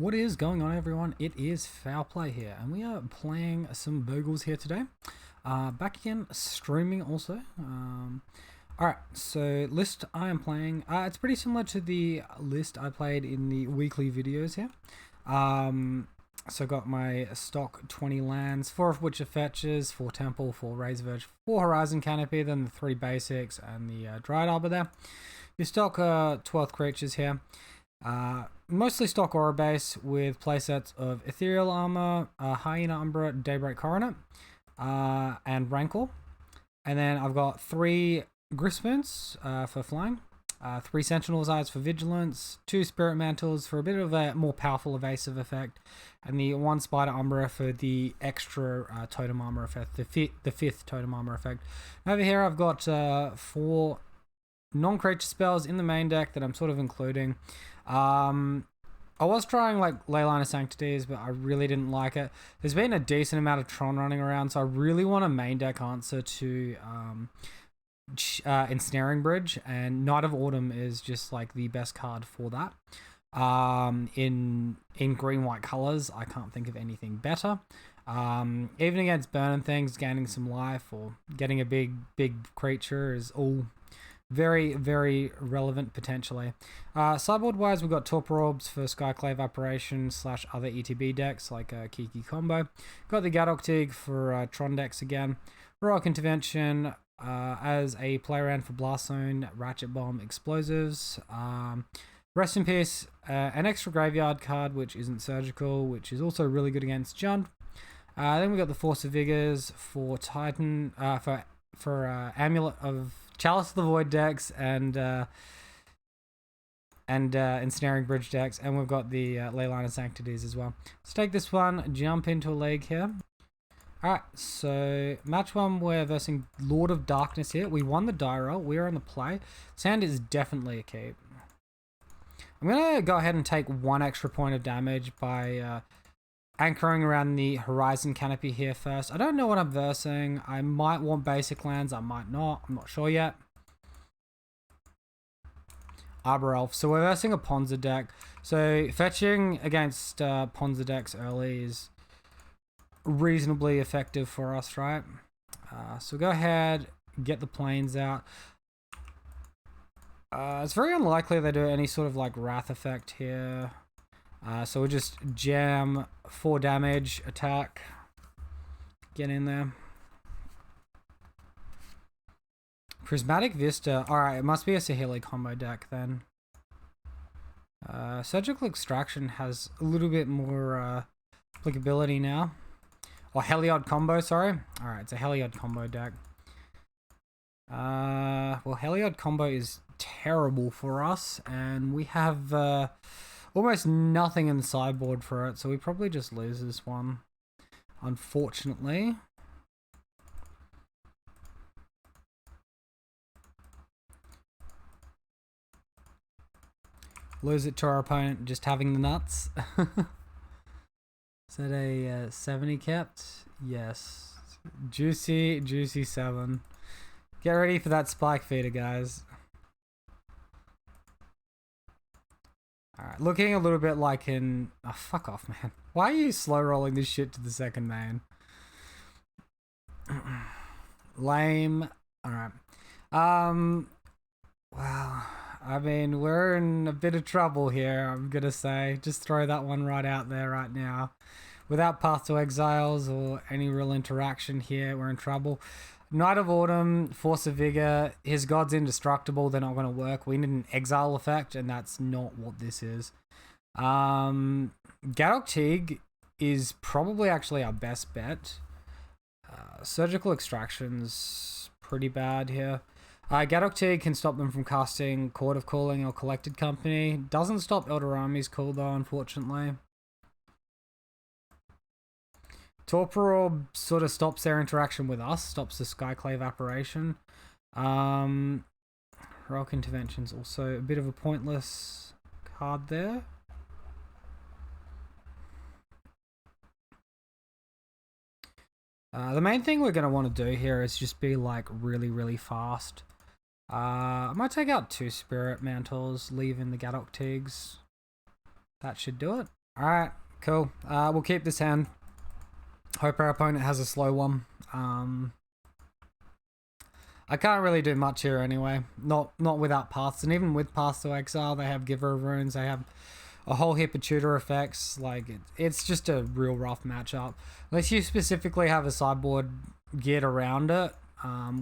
What is going on, everyone? It is Foul Play here, and we are playing some Bogles here today. Back again, streaming also. Alright, so list I am playing, it's pretty similar to the list I played in the weekly videos here. So got my stock 20 lands, 4 of which are fetches, 4 temple, 4 razor verge, 4 horizon canopy, then the 3 basics and the dried arbor there. Your stock 12th creatures here. Mostly stock aura base with playsets of Ethereal Armor, Hyena Umbra, Daybreak Coronet, and Rancor. And then I've got 3 Grispoons for flying, 3 Sentinel's Eyes for vigilance, 2 Spirit Mantles for a bit of a more powerful evasive effect, and the 1 Spider Umbra for the extra totem armor effect, the fifth totem armor effect. Over here I've got 4 non-creature spells in the main deck that I'm sort of including. I was trying like Leyline of Sanctities, but I really didn't like it. There's been a decent amount of Tron running around, so I really want a main deck answer to Ensnaring Bridge, and Knight of Autumn is just like the best card for that. In green-white colors, I can't think of anything better. Even against burning things, gaining some life or getting a big creature is all very, very relevant potentially. Sideboard wise, we've got Torpor Orbs for Skyclave Apparition / other ETB decks like Kiki Combo. Got the Gadok Tig for Tron decks again. Heroic Intervention as a play around for Blast Zone, Ratchet Bomb, Explosives. Rest in Peace, an extra graveyard card which isn't surgical, which is also really good against Jund. Then we've got the Force of Vigors for Titan, for Amulet of Chalice of the Void decks and Ensnaring Bridge decks, and we've got the Leyline of Sanctities as well. Let's take this one, jump into a league here. Alright, so match 1 we're versing Lord of Darkness here. We won the die roll, we're in the play. Sand is definitely a keep. I'm going to go ahead and take 1 extra point of damage by anchoring around the Horizon Canopy here first. I don't know what I'm versing. I might want basic lands, I might not. I'm not sure yet. Arbor Elf. So we're versing a Ponza deck. So fetching against Ponza decks early is reasonably effective for us, right? So go ahead, get the planes out. It's very unlikely they do any sort of like Wrath effect here. So we'll just jam 4 damage, attack, get in there. Prismatic Vista, alright, it must be a Saheeli combo deck then. Surgical Extraction has a little bit more applicability now. Or Heliod combo, sorry. Alright, it's a Heliod combo deck. Well, Heliod combo is terrible for us, and we have almost nothing in the sideboard for it, so we probably just lose this one, unfortunately. Lose it to our opponent just having the nuts. Is that a 70 kept? Yes. Juicy 7. Get ready for that spike feeder, guys. Alright, looking a little bit like in... Oh, fuck off, man. Why are you slow rolling this shit to the second main? Lame. Alright. Well, I mean, we're in a bit of trouble here, I'm gonna say. Just throw that one right out there right now. Without Path to Exiles or any real interaction here, we're in trouble. Knight of Autumn, Force of Vigor, his God's indestructible, they're not going to work. We need an exile effect, and that's not what this is. Gadok Tig is probably actually our best bet. Surgical Extraction's pretty bad here. Gadok Tig can stop them from casting Court of Calling or Collected Company. Doesn't stop Eldorami's call though, unfortunately. Torpor Orb sort of stops their interaction with us, stops the Skyclave Apparition. Heroic Intervention's also a bit of a pointless card there. The main thing we're going to want to do here is just be like really fast. I might take out 2 Spirit Mantles, leave in the Gadok Tigs. That should do it. Alright, cool. We'll keep this hand. Hope our opponent has a slow one. I can't really do much here anyway. Not without Paths. And even with Paths to Exile, they have Giver of Runes. They have a whole heap of tutor effects. Like, it's just a real rough matchup. Unless you specifically have a sideboard geared around it,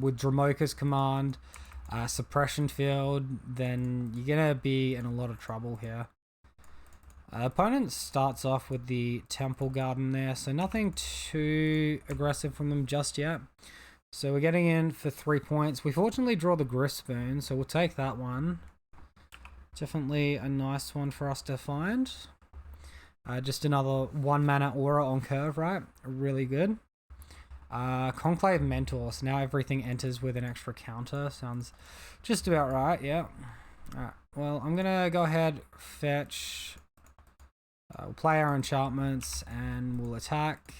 with Dramoka's Command, Suppression Field, then you're going to be in a lot of trouble here. Opponent starts off with the Temple Garden there, so nothing too aggressive from them just yet. So we're getting in for 3 points. We fortunately draw the Grispoon, so we'll take that one. Definitely a nice one for us to find. Just another 1 mana aura on curve, right? Really good. Conclave Mentor, so now everything enters with an extra counter. Sounds just about right, yeah. Alright, well, I'm gonna go ahead, fetch. We'll play our enchantments and we'll attack.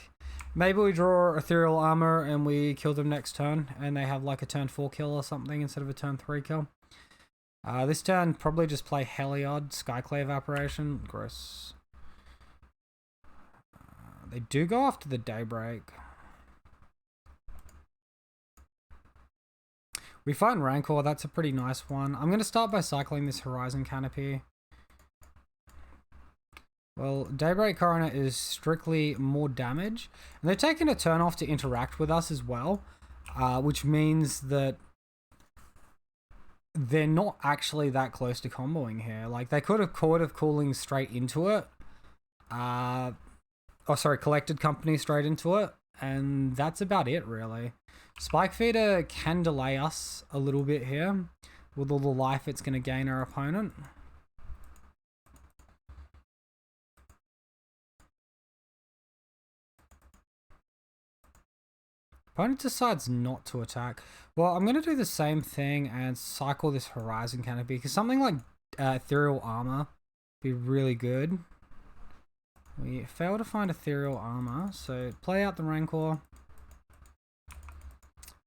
Maybe we draw Ethereal Armor and we kill them next turn and they have like a turn 4 kill or something instead of a turn 3 kill. This turn, probably just play Heliod, Skyclave Apparition. Gross. They do go after the Daybreak. We find Rancor, that's a pretty nice one. I'm going to start by cycling this Horizon Canopy. Well, Daybreak Coroner is strictly more damage. And they're taking a turn off to interact with us as well. Which means that they're not actually that close to comboing here. Like, they could have Court of Cooling straight into it. Collected Company straight into it. And that's about it, really. Spike Feeder can delay us a little bit here. With all the life it's going to gain our opponent. Opponent decides not to attack. Well, I'm going to do the same thing and cycle this Horizon Canopy, because something like Ethereal Armor would be really good. We fail to find Ethereal Armor, so play out the Rancor.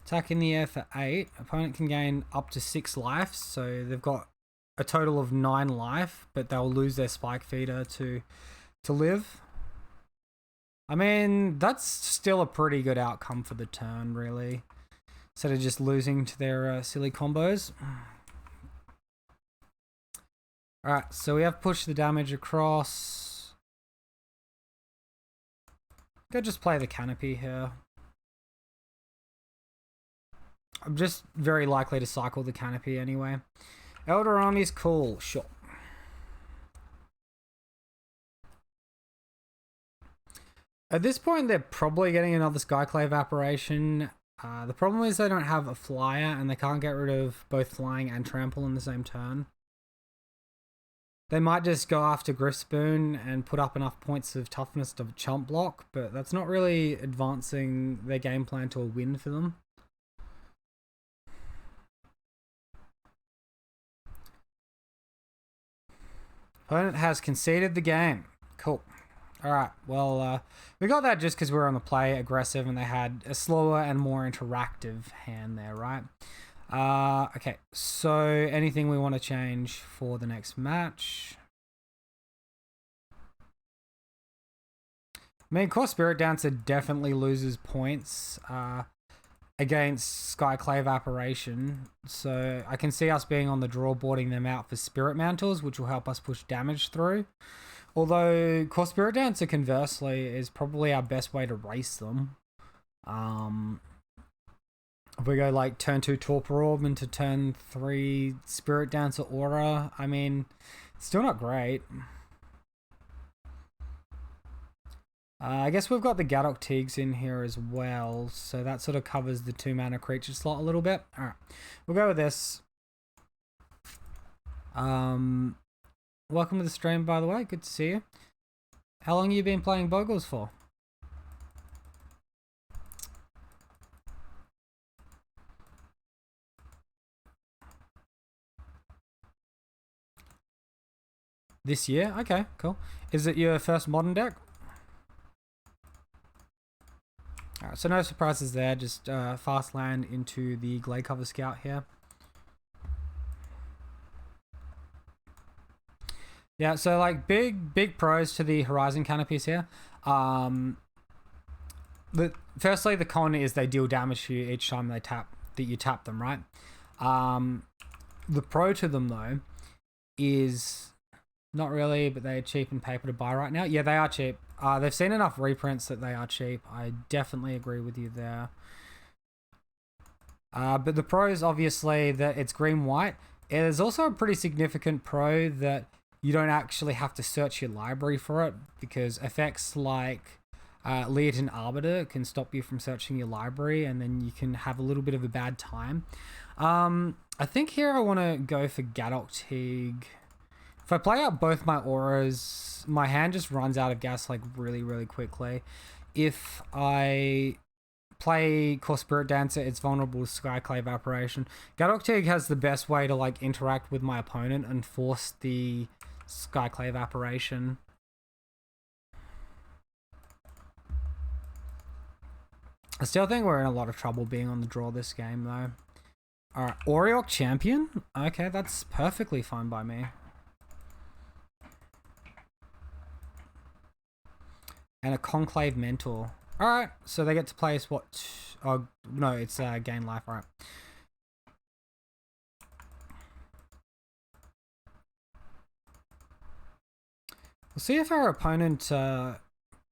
Attack in the air for 8. Opponent can gain up to 6 life, so they've got a total of 9 life, but they'll lose their Spike Feeder to live. I mean, that's still a pretty good outcome for the turn, really. Instead of just losing to their silly combos. Alright, so we have pushed the damage across. Go just play the Canopy here. I'm just very likely to cycle the Canopy anyway. Elder Army's cool, sure. At this point, they're probably getting another Skyclave Apparition. The problem is they don't have a flyer and they can't get rid of both flying and trample in the same turn. They might just go after Grispoon and put up enough points of toughness to chump block, but that's not really advancing their game plan to a win for them. Opponent has conceded the game. Cool. Alright, well, we got that just because we were on the play aggressive and they had a slower and more interactive hand there, right? Okay, so anything we want to change for the next match? I mean, Core Spirit Dancer definitely loses points against Skyclave Apparition, so I can see us being on the draw, boarding them out for Spirit Mantles, which will help us push damage through. Although Core Spirit Dancer, conversely, is probably our best way to race them. If we go like turn 2 Torpor Orb into turn 3 Spirit Dancer Aura, I mean, it's still not great. I guess we've got the Gadok Teagues in here as well, so that sort of covers the 2 mana creature slot a little bit. Alright, we'll go with this. Welcome to the stream, by the way. Good to see you. How long have you been playing Bogles for? This year? Okay, cool. Is it your first modern deck? Alright, so no surprises there. Just fast land into the Glade Cover Scout here. Yeah, so like big pros to the Horizon canopies here. Firstly, the con is they deal damage to you each time you tap them, right? The pro to them though is not really, but they're cheap and paper to buy right now. Yeah, they are cheap. They've seen enough reprints that they are cheap. I definitely agree with you there. But the pro is obviously that it's green-white. There's also a pretty significant pro that you don't actually have to search your library for it, because effects like Leotin Arbiter can stop you from searching your library, and then you can have a little bit of a bad time. I think here I want to go for Gadok Teague. If I play out both my auras, my hand just runs out of gas like really quickly. If I play Core Spirit Dancer, it's vulnerable to Skyclave Apparition. Gadok Teague has the best way to like interact with my opponent and force the Skyclave Apparition. I still think we're in a lot of trouble being on the draw this game though. Alright, Auriok Champion? Okay, that's perfectly fine by me. And a Conclave Mentor. Alright, so they get to place what? Oh, no, it's gain life. Alright. We'll see if our opponent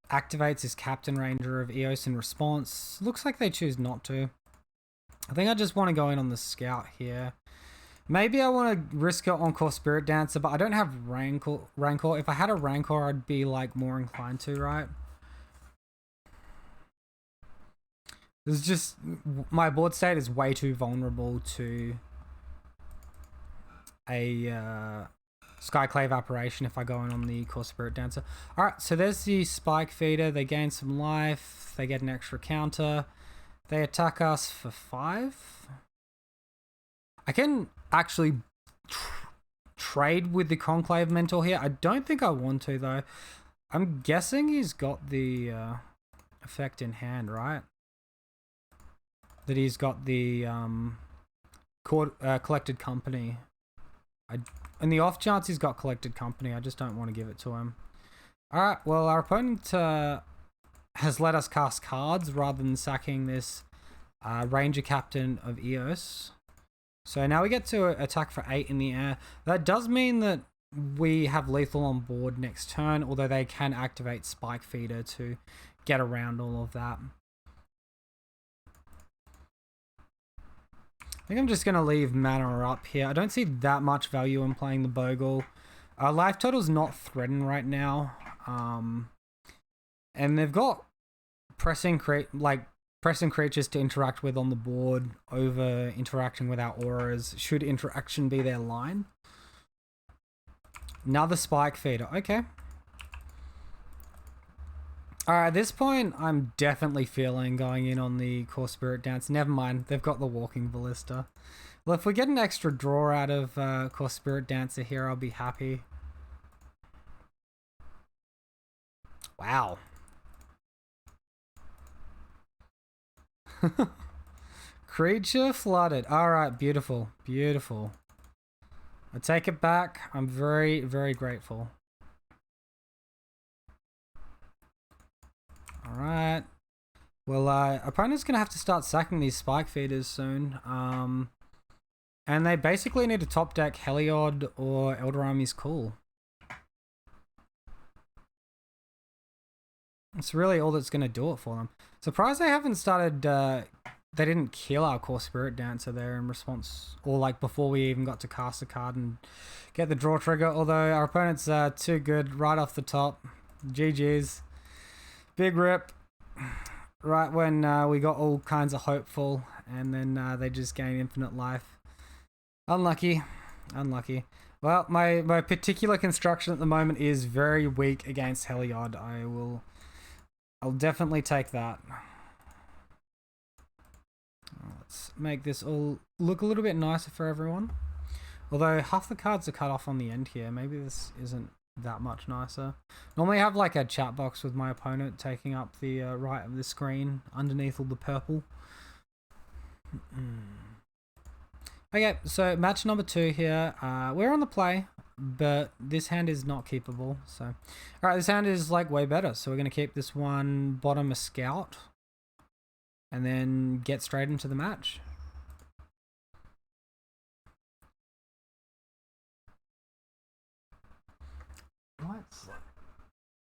activates his Captain Ranger of Eos in response. Looks like they choose not to. I think I just want to go in on the Scout here. Maybe I want to risk it on Core Spirit Dancer, but I don't have Rancor. If I had a Rancor, I'd be like more inclined to, right? It's just, my board state is way too vulnerable to a Skyclave Apparition if I go in on the Core Spirit Dancer. Alright, so there's the Spike Feeder. They gain some life. They get an extra counter. They attack us for 5. I can actually trade with the Conclave Mentor here. I don't think I want to, though. I'm guessing he's got the effect in hand, right? That he's got the Collected Company. In the off chance he's got Collected Company, I just don't want to give it to him. Alright, well, our opponent has let us cast cards rather than sacking this Ranger Captain of Eos. So now we get to attack for 8 in the air. That does mean that we have lethal on board next turn, although they can activate Spike Feeder to get around all of that. I think I'm just going to leave mana up here. I don't see that much value in playing the Bogle. Life total's not threatened right now. And they've got pressing creatures to interact with on the board over interacting with our auras, should interaction be their line. Another Spike Feeder. Okay. Alright, at this point, I'm definitely feeling going in on the Core Spirit Dance. Never mind, they've got the Walking Ballista. Well, if we get an extra draw out of Core Spirit Dancer here, I'll be happy. Wow. Creature flooded. Alright, beautiful. Beautiful. I take it back. I'm very grateful. Alright. Well, opponent's going to have to start sacking these Spike Feeders soon. And they basically need to top deck Heliod or Elder Army's Cool. It's really all that's going to do it for them. Surprised they haven't started... they didn't kill our Core Spirit Dancer there in response, or like before we even got to cast a card and get the draw trigger, although our opponent's too good right off the top. GG's. Big rip. Right when we got all kinds of hopeful, and then they just gain infinite life. Unlucky. Unlucky. Well, my particular construction at the moment is very weak against Heliod. I'll definitely take that. Let's make this all look a little bit nicer for everyone. Although half the cards are cut off on the end here. Maybe this isn't that much nicer. Normally I have like a chat box with my opponent taking up the right of the screen underneath all the purple. Okay, so match number 2 here. We're on the play. but this hand is not keepable. So, all right, this hand is like way better. So we're going to keep this one bottom a scout and then get straight into the match. What's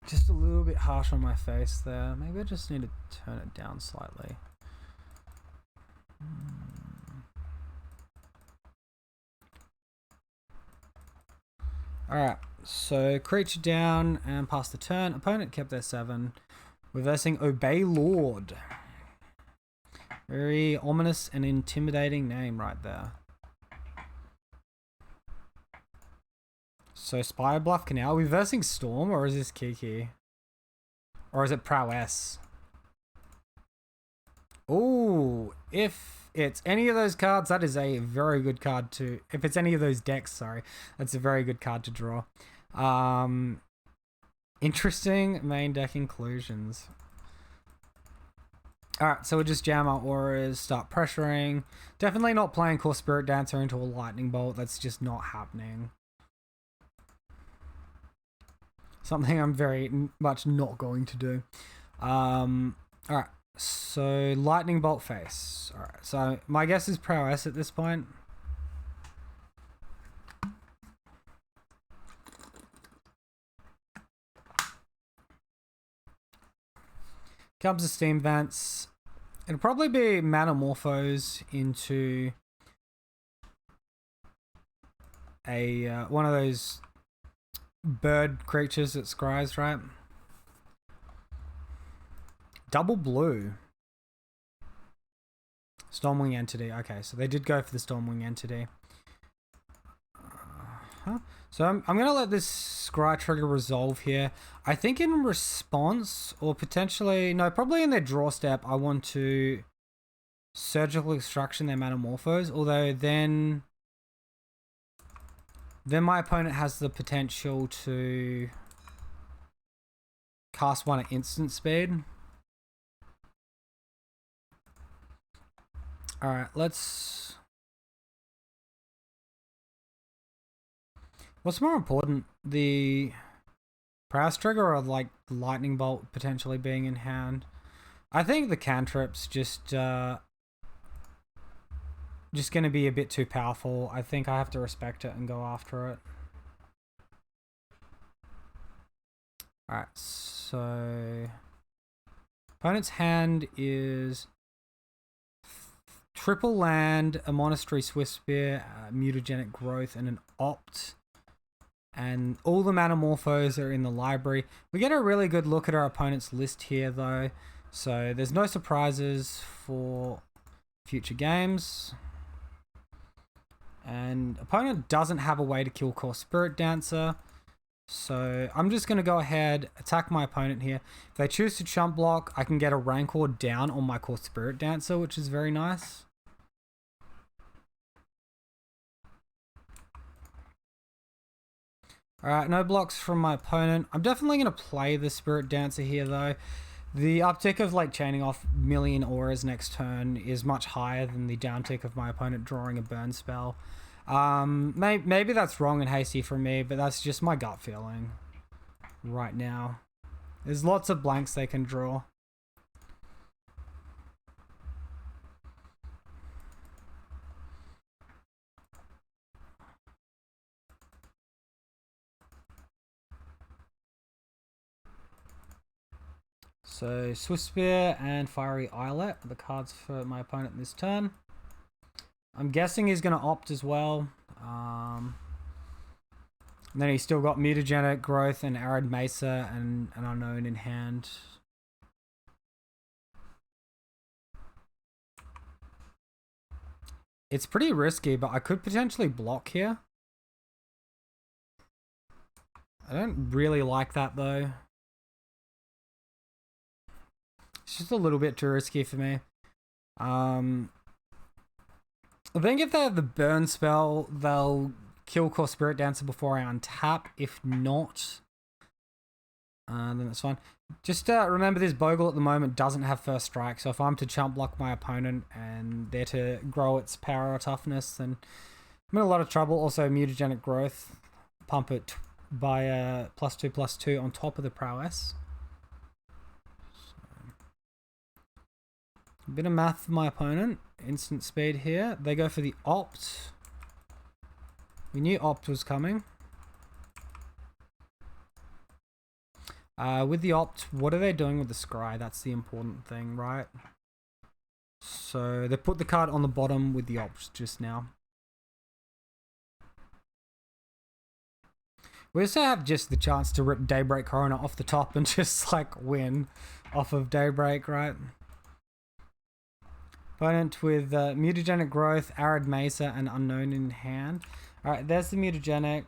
just a little bit harsh on my face there. Maybe I just need to turn it down slightly. Alright, so creature down and pass the turn. Opponent kept their 7. We're versing Obey Lord. Very ominous and intimidating name right there. So Spire Bluff Canal. Are we versing Storm or is this Kiki? Or is it Prowess? Ooh, if it's any of those cards, that is a very good card to... If it's any of those decks, sorry. That's a very good card to draw. Interesting main deck inclusions. Alright, so we'll just jam our auras, start pressuring. Definitely not playing Core Spirit Dancer into a Lightning Bolt. That's just not happening. Something I'm very much not going to do. Alright, so Lightning Bolt face. Alright, so my guess is Prowess at this point. Comes the Steam Vents. It'll probably be Manamorphose into a one of those bird creatures that scries, right? Double blue. Stormwing Entity. Okay, so they did go for the Stormwing Entity. So I'm going to let this scry trigger resolve here. I think in response, or potentially... No, probably in their draw step, I want to Surgical Extraction their Manamorphose. Although then my opponent has the potential to cast one at instant speed. Alright, let's... What's more important, the Prowess trigger or like Lightning Bolt potentially being in hand? I think the cantrips just going to be a bit too powerful. I think I have to respect it and go after it. Alright, so opponent's hand is triple land, a Monastery Swiftspear, Mutagenic Growth, and an Opt. And all the Manamorphos are in the library. We get a really good look at our opponent's list here, though. So there's no surprises for future games. And opponent doesn't have a way to kill Core Spirit Dancer. So I'm just going to go ahead, attack my opponent here. If they choose to chump block, I can get a Rancor down on my Core Spirit Dancer, which is very nice. Alright, no blocks from my opponent. I'm definitely going to play the Spirit Dancer here, though. The uptick of like chaining off million auras next turn is much higher than the downtick of my opponent drawing a burn spell. Maybe that's wrong and hasty for me, but that's just my gut feeling right now. There's lots of blanks they can draw. So Swiftspear and Fiery Eyelet are the cards for my opponent this turn. I'm guessing he's going to opt as well. And then he's still got Mutagenic Growth and Arid Mesa and an Unknown in hand. It's pretty risky, but I could potentially block here. I don't really like that, though. It's just a little bit too risky for me. I think if they have the burn spell, they'll kill Core Spirit Dancer before I untap. If not, then that's fine. Just remember this Bogle at the moment doesn't have first strike, so if I'm to chump block my opponent and they're to grow its power or toughness, then I'm in a lot of trouble. Also, Mutagenic Growth pump it by +2/+2 on top of the prowess. A bit of math for my opponent. Instant speed here. They go for the opt. We knew opt was coming. With the opt, what are they doing with the scry? That's the important thing, right? So they put the card on the bottom with the opt just now. We also have just the chance to rip Daybreak Corona off the top and just like win off of Daybreak, right? Opponent with Mutagenic Growth, Arid Mesa, and Unknown in hand. Alright, there's the Mutagenic.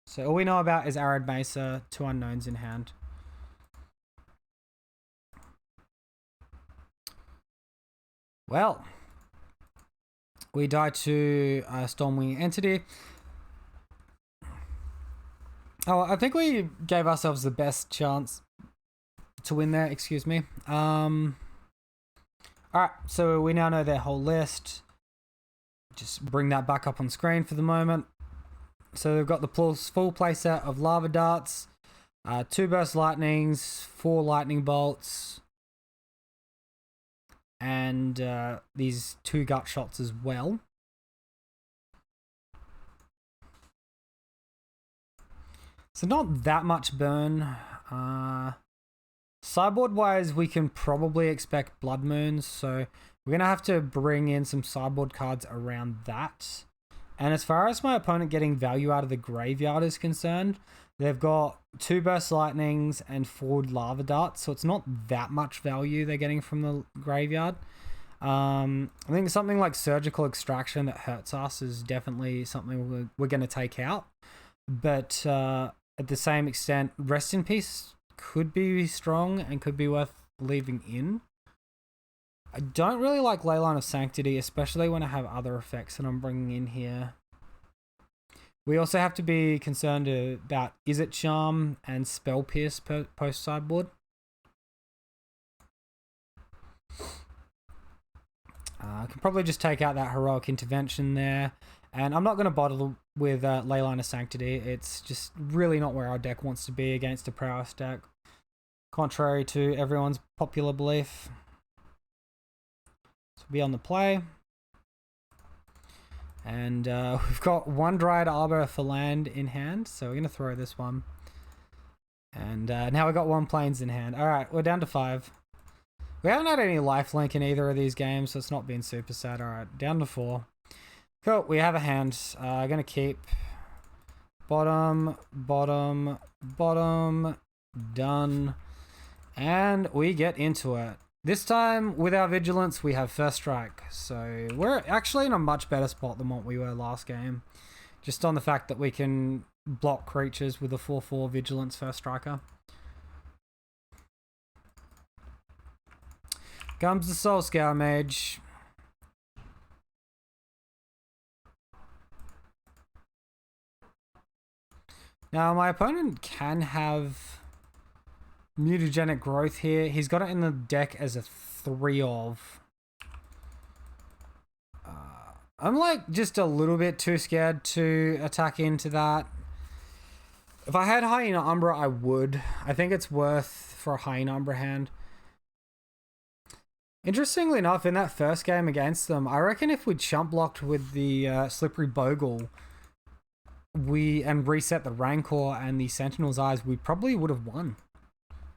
So all we know about is Arid Mesa, 2 Unknowns in hand. Well, we die to Stormwing Entity. Oh, I think we gave ourselves the best chance to win there, excuse me. Alright, so we now know their whole list. Just bring that back up on screen for the moment. So they've got the full playset of Lava Darts, 2 Burst Lightnings, 4 Lightning Bolts, and these 2 Gut Shots as well. So not that much burn. Sideboard wise, we can probably expect Blood Moons, so we're going to have to bring in some sideboard cards around that. And as far as my opponent getting value out of the graveyard is concerned, they've got 2 Burst Lightnings and 4 Lava Darts, so it's not that much value they're getting from the graveyard. I think something like Surgical Extraction that hurts us is definitely something we're going to take out. But at the same extent, Rest in Peace could be strong and could be worth leaving in. I don't really like Leyline of Sanctity, especially when I have other effects that I'm bringing in here. We also have to be concerned about Izzet Charm and Spell Pierce post sideboard. I can probably just take out that Heroic Intervention there. And I'm not going to bother with Leyline of Sanctity. It's just really not where our deck wants to be against a prowess deck, contrary to everyone's popular belief. So be on the play. And we've got 1 Dryad Arbor for land in hand, so we're going to throw this one. And now we've got 1 Plains in hand. Alright, we're down to 5. We haven't had any lifelink in either of these games, so it's not been super sad. Alright, down to 4. Cool, we have a hand. I'm going to keep bottom, bottom, bottom, done. And we get into it. This time, with our Vigilance, we have First Strike. So we're actually in a much better spot than what we were last game. Just on the fact that we can block creatures with a 4/4 Vigilance First Striker. Comes the Soul Scour Mage. Now, my opponent can have Mutagenic Growth here. He's got it in the deck as a 3 of. I'm like just a little bit too scared to attack into that. If I had Hyena Umbra, I would. I think it's worth for a Hyena Umbra hand. Interestingly enough, in that first game against them, I reckon if we chump blocked with the Slippery Bogle, and reset the Rancor and the Sentinel's Eyes, we probably would have won.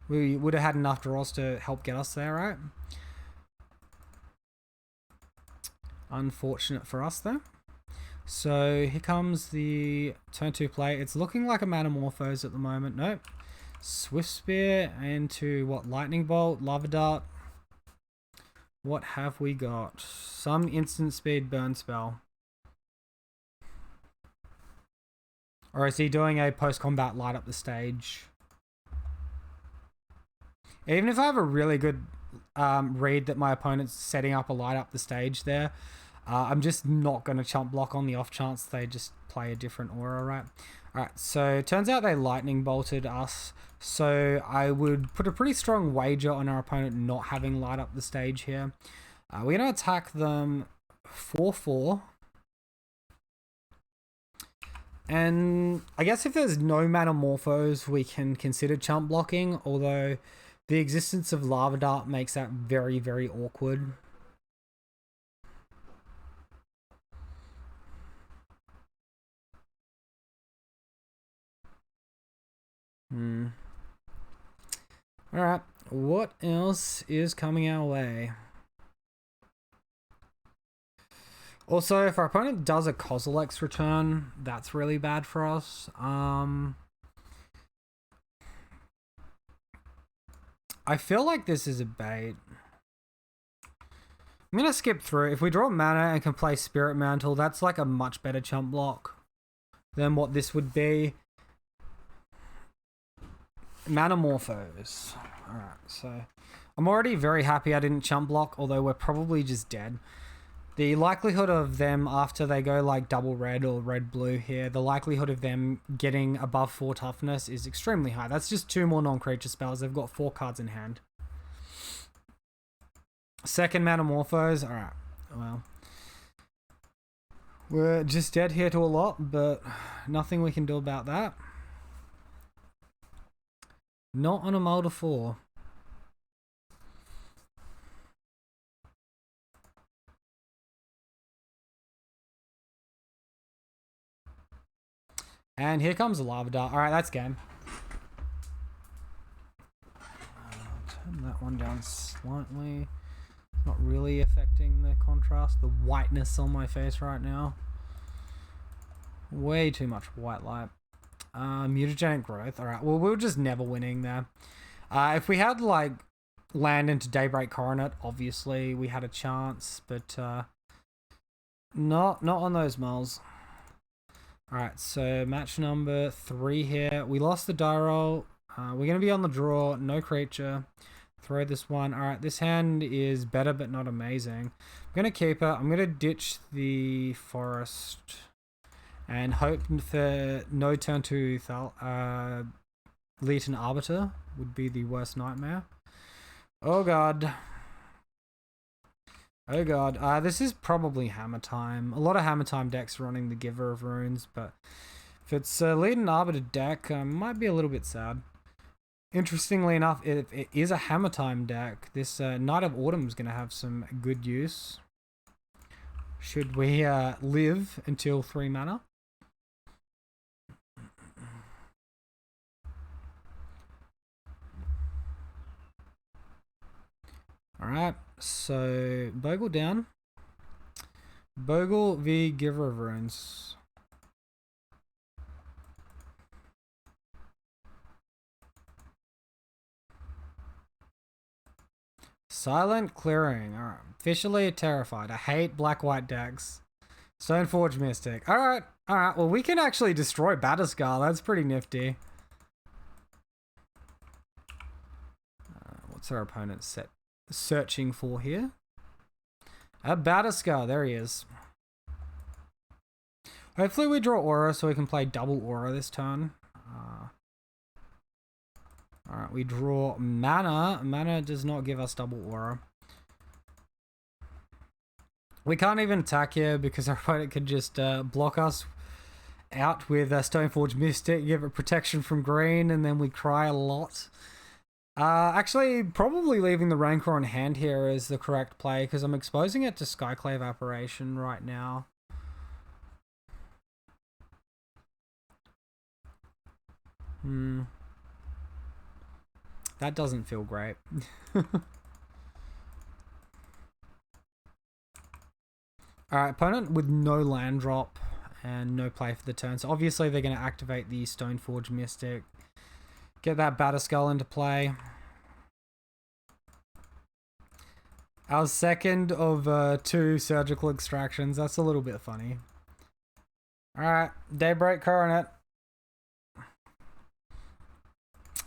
We would have had enough draws to help get us there, right? Unfortunate for us, though. So here comes the turn 2 play. It's looking like a Metamorphose at the moment. Nope. Swift Spear into what? Lightning Bolt, Lava Dart. What have we got? Some instant speed burn spell. Or is he doing a post-combat light up the stage? Even if I have a really good read that my opponent's setting up a light up the stage there, I'm just not going to chump block on the off chance they just play a different aura, right? Alright, so it turns out they lightning bolted us. So I would put a pretty strong wager on our opponent not having light up the stage here. We're going to attack them 4/4. And I guess if there's no Manamorphos, we can consider chump blocking, although the existence of Lava Dart makes that very, very awkward. Alright, what else is coming our way? Also, if our opponent does a Kozilek's return, that's really bad for us. I feel like this is a bait. I'm going to skip through. If we draw mana and can play Spirit Mantle, that's like a much better chump block than what this would be. Manamorphos. Alright, so I'm already very happy I didn't chump block, although we're probably just dead. The likelihood of them, after they go like double red or red blue here, the likelihood of them getting above 4 toughness is extremely high. That's just 2 more non-creature spells. They've got 4 cards in hand. Second Manamorphos. Alright, well. We're just dead here to a lot, but nothing we can do about that. Not on a Mulder 4. And here comes the Lava Dart. Alright, that's game. Turn that one down slightly. Not really affecting the contrast, the whiteness on my face right now. Way too much white light. Mutagenic growth. Alright, well, we were just never winning there. If we had, like, land into Daybreak Coronet, obviously we had a chance, but not on those mulls. Alright, so match number 3 here. We lost the die roll. We're going to be on the draw. No creature. Throw this one. Alright, this hand is better but not amazing. I'm going to keep it. I'm going to ditch the forest and hope for no turn to Leeton Arbiter would be the worst nightmare. Oh god. Oh god. This is probably Hammer Time. A lot of Hammer Time decks are running the Giver of Runes, but if it's a Leeton Arbiter deck, might be a little bit sad. Interestingly enough, if it is a Hammer Time deck, this Knight of Autumn is going to have some good use. Should we live until 3 mana? Alright, so Bogle down. Bogle v Giver of Runes. Silent Clearing. Alright, officially terrified. I hate black-white decks. Stoneforge Mystic. Alright, well we can actually destroy Batterskull. That's pretty nifty. What's our opponent searching for here? A Batterskull, there he is. Hopefully we draw Aura so we can play double Aura this turn. Alright, we draw Mana. Mana does not give us double Aura. We can't even attack here because our opponent could just block us out with Stoneforge Mystic, give it protection from green, and then we cry a lot. Actually, probably leaving the Rancor on hand here is the correct play because I'm exposing it to Skyclave Apparition right now. That doesn't feel great. Alright, opponent with no land drop and no play for the turn. So obviously they're going to activate the Stoneforge Mystic. Get that Batterskull into play. Our second of 2 surgical extractions. That's a little bit funny. Alright, Daybreak Coronet.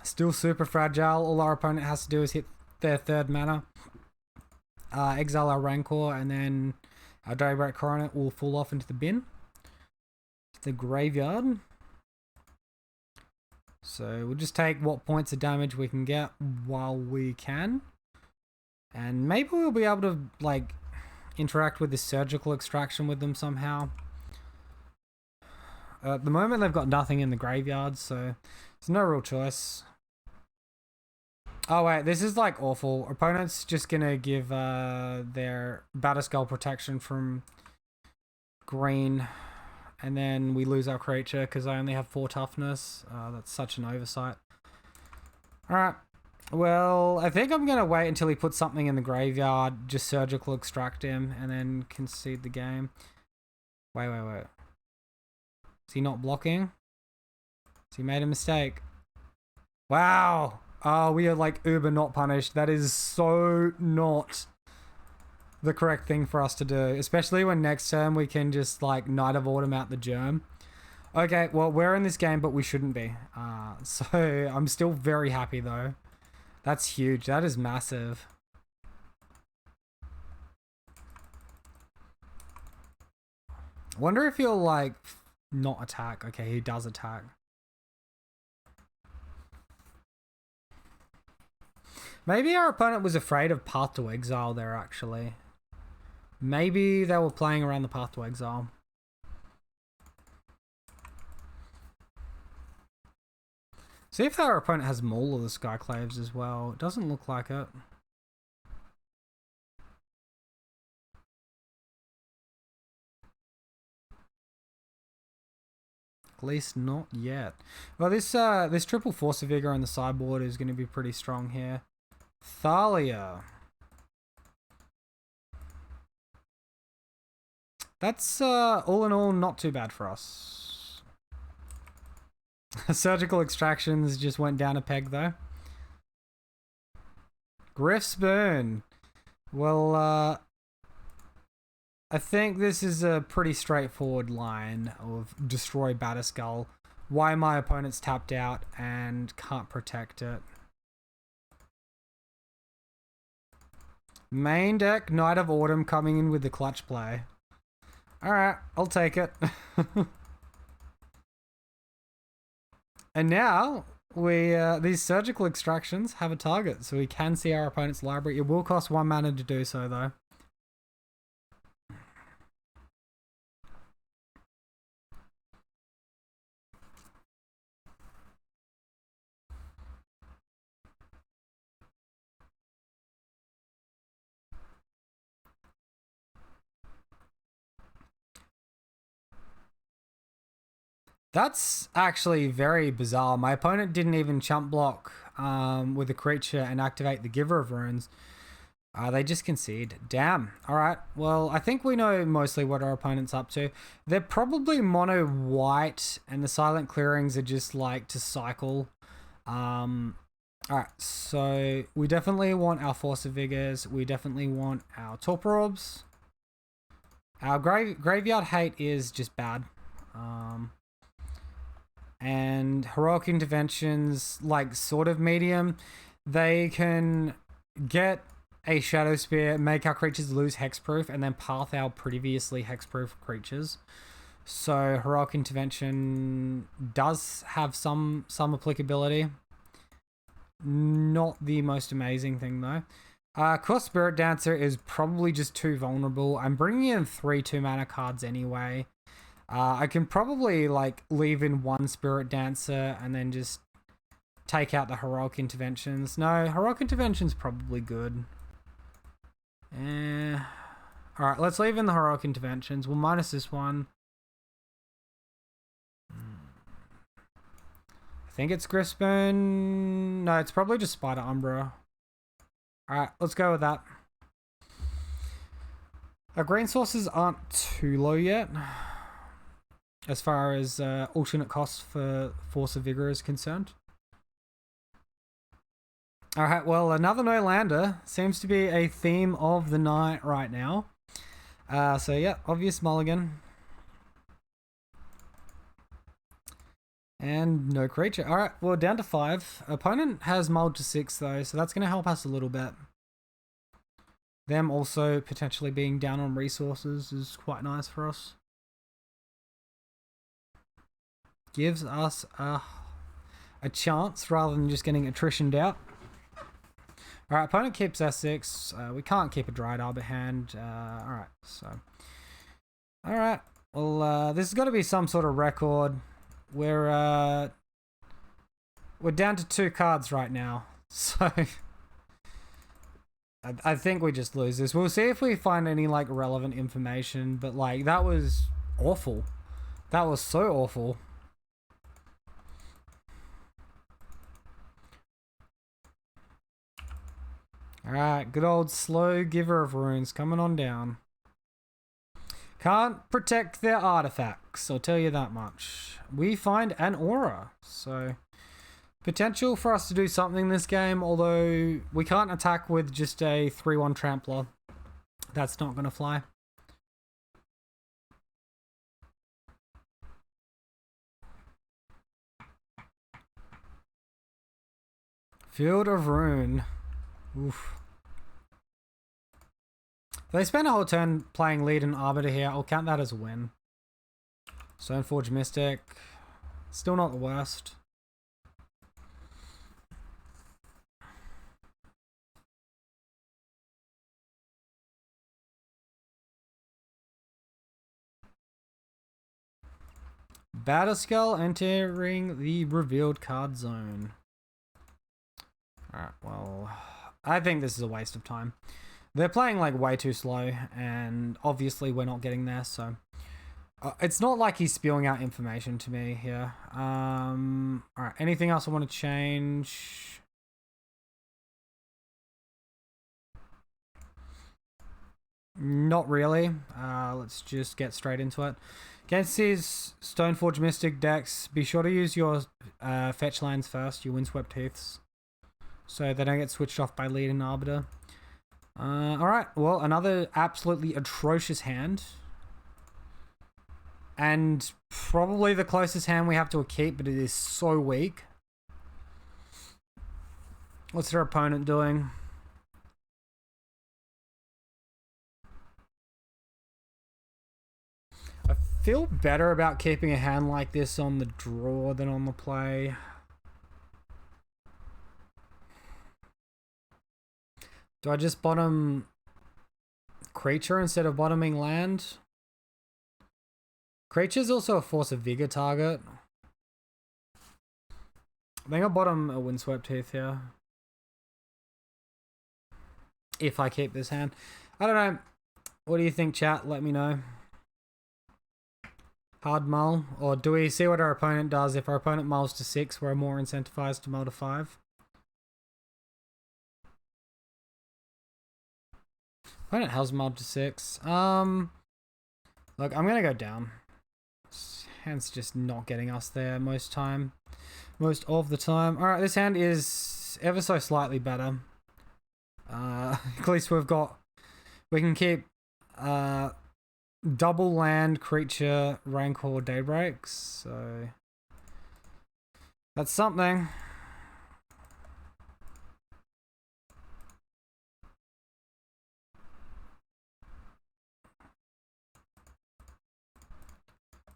Still super fragile. All our opponent has to do is hit their 3rd mana. Exile our Rancor, and then our Daybreak Coronet will fall off into the bin. The graveyard. So we'll just take what points of damage we can get while we can. And maybe we'll be able to, like, interact with the surgical extraction with them somehow. At the moment, they've got nothing in the graveyard, so there's no real choice. Oh wait, this is like awful. Opponent's just gonna give their Batterskull protection from green, and then we lose our creature because I only have 4 toughness. That's such an oversight. Alright, well, I think I'm gonna wait until he puts something in the graveyard, just surgical extract him, and then concede the game. Wait. Is he not blocking? Has he made a mistake? Wow! Oh, we are like uber not punished. That is so not the correct thing for us to do. Especially when next turn we can just like Knight of Autumn out the germ. Okay, well, we're in this game, but we shouldn't be. So I'm still very happy though. That's huge. That is massive. Wonder if he'll like not attack. Okay, he does attack. Maybe our opponent was afraid of Path to Exile there, actually. Maybe they were playing around the Path to Exile. See if our opponent has Maul of the Skyclaves as well. It doesn't look like it. At least not yet. Well, this triple Force of Vigor on the sideboard is going to be pretty strong here. Thalia. That's all in all not too bad for us. Surgical Extractions just went down a peg though. Griff's Burn. Well, I think this is a pretty straightforward line of destroy Batterskull. Why my opponent's tapped out and can't protect it. Main deck, Knight of Autumn coming in with the clutch play. Alright, I'll take it. And now, these surgical extractions have a target, so we can see our opponent's library. It will cost 1 mana to do so, though. That's actually very bizarre. My opponent didn't even chump block with a creature and activate the Giver of Runes. They just concede. Damn. Alright, well, I think we know mostly what our opponent's up to. They're probably mono white, and the Silent Clearings are just like to cycle. Alright, so we definitely want our Force of Vigors. We definitely want our Torpor Orbs. Our Graveyard Hate is just bad. And Heroic Interventions, like sort of medium. They can get a Shadow Spear, make our creatures lose hexproof, and then path our previously hexproof creatures. So Heroic Intervention does have some applicability. Not the most amazing thing though. Course Spirit Dancer is probably just too vulnerable. I'm bringing in 3 2-mana cards anyway. I can probably like leave in 1 Spirit Dancer and then just take out the Heroic Interventions. No, Heroic Intervention's probably good. Alright, let's leave in the Heroic Interventions. We'll minus this one. I think it's Griffsburn. No, it's probably just Spider Umbra. Alright, let's go with that. Our green sources aren't too low yet, as far as alternate costs for Force of Vigor is concerned. Alright, well, another no-lander seems to be a theme of the night right now. So yeah, obvious mulligan. And no creature. Alright, well, down to 5. Opponent has mulled to 6 though, so that's going to help us a little bit. Them also potentially being down on resources is quite nice for us. Gives us a chance rather than just getting attritioned out. Alright, opponent keeps S6. We can't keep a Dried Arbor hand. Alright, so. Alright, Well, this has got to be some sort of record. We're down to 2 cards right now, so I think we just lose this. We'll see if we find any like relevant information, but like that was awful. That was so awful. Alright, good old slow giver of runes coming on down. Can't protect their artifacts, I'll tell you that much. We find an aura, so potential for us to do something this game, although we can't attack with just a 3-1 trampler. That's not going to fly. Field of Rune. Oof. If they spend a whole turn playing lead and Arbiter here, I'll count that as a win. Stoneforge Mystic. Still not the worst. Batterskull entering the revealed card zone. Alright, well, I think this is a waste of time. They're playing like way too slow, and obviously we're not getting there, so it's not like he's spewing out information to me here. Alright, anything else I want to change? Not really. Let's just get straight into it. Against his Stoneforge Mystic decks, be sure to use your fetch lands first, your Windswept Heaths, so they don't get switched off by lead and Arbiter. Alright, well, another absolutely atrocious hand. And probably the closest hand we have to a keep, but it is so weak. What's their opponent doing? I feel better about keeping a hand like this on the draw than on the play. Do I just bottom creature instead of bottoming land? Creature's also a Force of Vigor target. I think I'll bottom a Windswept Heath here. If I keep this hand. I don't know. What do you think, chat? Let me know. Hard mull? Or do we see what our opponent does? If our opponent mulls to 6, we're more incentivized to mull to 5. Opponent has mulled to 6. Look, I'm gonna go down. This hand's just not getting us there most of the time. Alright, this hand is ever so slightly better. At least we can keep double land, creature, Rancor, Daybreaks, so that's something.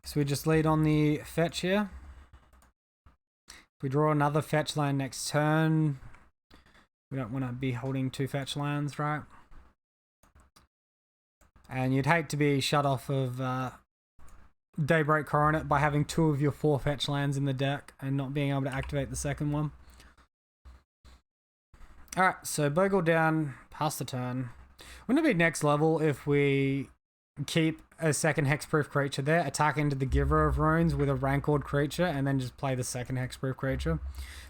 So we just lead on the fetch here. If we draw another fetch land next turn, we don't want to be holding 2 fetch lands, right? And you'd hate to be shut off of Daybreak Coronet by having 2 of your 4 fetch lands in the deck and not being able to activate the second one. Alright, so Bogle down, pass the turn. Wouldn't it be next level if we keep a second hexproof creature there, attack into the Giver of Runes with a Rancored creature, and then just play the second hexproof creature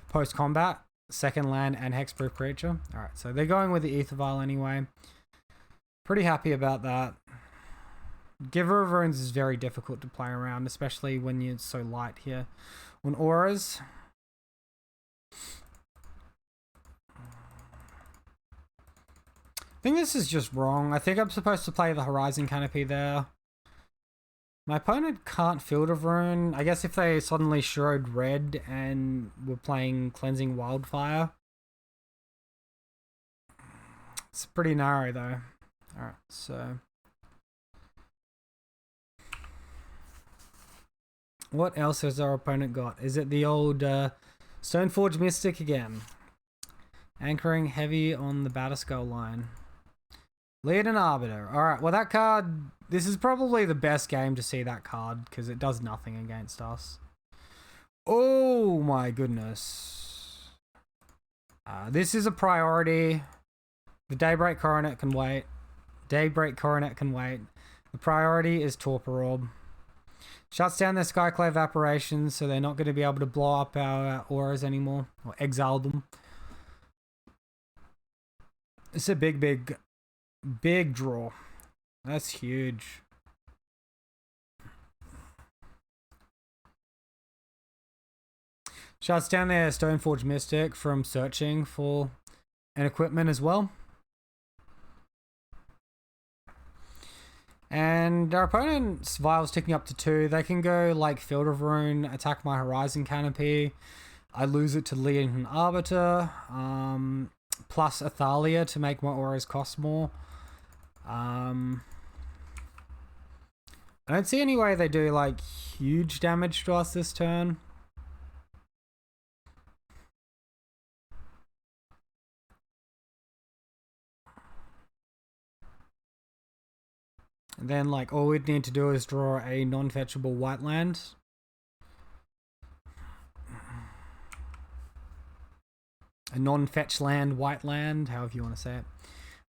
post-combat, second land and hexproof creature. Alright, so they're going with the Aether Vial anyway. Pretty happy about that. Giver of Runes is very difficult to play around, especially when you're so light here on auras. I think this is just wrong. I think I'm supposed to play the Horizon Canopy there. My opponent can't Field of Rune. I guess if they suddenly showed red and were playing Cleansing Wildfire. It's pretty narrow though. Alright, so what else has our opponent got? Is it the old Stoneforge Mystic again? Anchoring heavy on the Batterskull line. Lead and Arbiter. Alright, well that card... This is probably the best game to see that card, because it does nothing against us. Oh my goodness. This is a priority. The Daybreak Coronet can wait. Daybreak Coronet can wait. The priority is Torpor Orb. Shuts down their Skyclave Apparitions, so they're not going to be able to blow up our auras anymore, or exile them. It's a big draw. That's huge. Shuts down their Stoneforge Mystic from searching for an equipment as well. And our opponent's Vial's ticking up to 2. They can go like Field of Rune, attack my Horizon Canopy. I lose it to Lead and Arbiter. Plus Athalia to make my auras cost more. I don't see any way they do like huge damage to us this turn. And then like all we'd need to do is draw a non-fetchable white land. A non-fetch land, white land, however you want to say it.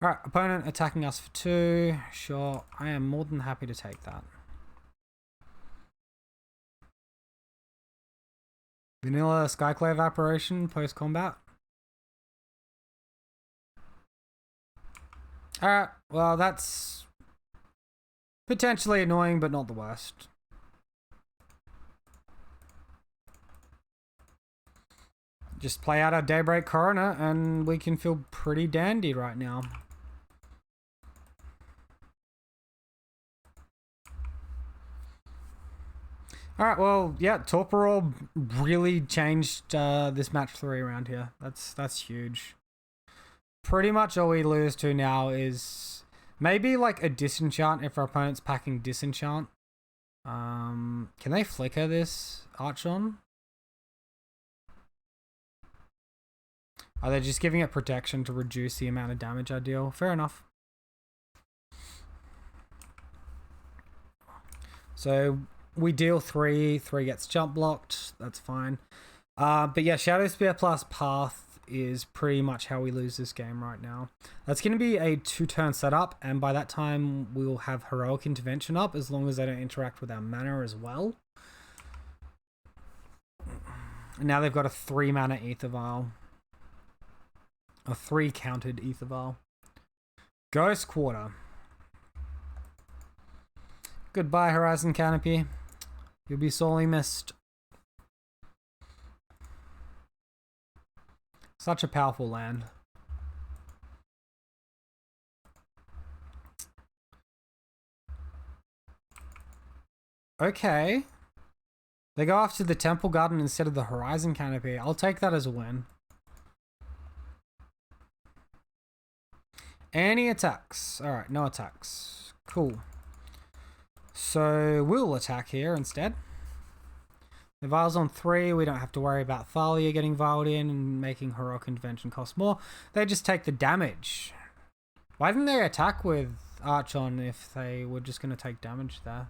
Alright, opponent attacking us for 2. Sure, I am more than happy to take that. Vanilla Skyclave Apparition post-combat. Alright, well that's potentially annoying, but not the worst. Just play out our Daybreak Coroner and we can feel pretty dandy right now. Alright, well, yeah, Torpor Orb really changed this match 3 around here. That's huge. Pretty much all we lose to now is maybe like a Disenchant if our opponent's packing Disenchant. Can they flicker this Archon? Are they just giving it protection to reduce the amount of damage I deal? Fair enough. So we deal 3, 3 gets jump blocked, that's fine. But yeah, Shadow Spear plus Path is pretty much how we lose this game right now. That's going to be a 2-turn setup, and by that time we'll have Heroic Intervention up, as long as they don't interact with our mana as well. And now they've got a 3 mana Aether Vial. A 3 counted Aether Vial. Ghost Quarter. Goodbye, Horizon Canopy. You'll be sorely missed. Such a powerful land. Okay. They go after the Temple Garden instead of the Horizon Canopy. I'll take that as a win. Any attacks? Alright, no attacks. Cool. So we'll attack here instead. The Vial's on 3. We don't have to worry about Thalia getting vialed in and making Heroic Intervention cost more. They just take the damage. Why didn't they attack with Archon if they were just going to take damage there?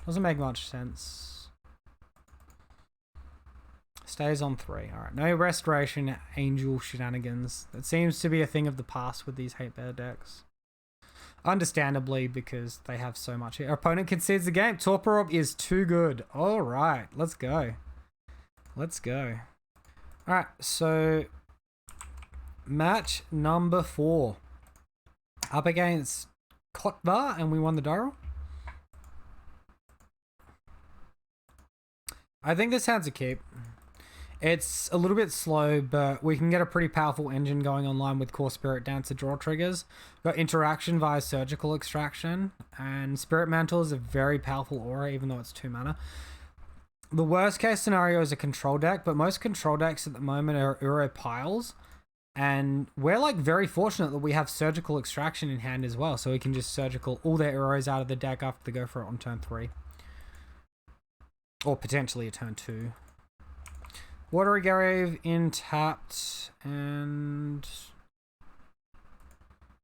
Doesn't make much sense. Stays on 3. Alright, no Restoration Angel shenanigans. That seems to be a thing of the past with these Hate Bear decks. Understandably, because they have so much here. Our opponent concedes the game. Torpor Orb is too good. Alright, let's go. Let's go. Alright, so match number 4. Up against Kotva, and we won the Doral. I think this hand's a keep. It's a little bit slow, but we can get a pretty powerful engine going online with Core Spirit Dancer draw triggers. Got interaction via Surgical Extraction, and Spirit Mantle is a very powerful aura, even though it's 2 mana. The worst case scenario is a control deck, but most control decks at the moment are Uro piles, and we're like very fortunate that we have Surgical Extraction in hand as well, so we can just surgical all their Uros out of the deck after they go for it on turn 3. Or potentially a turn 2. Watery Grave in tapped, and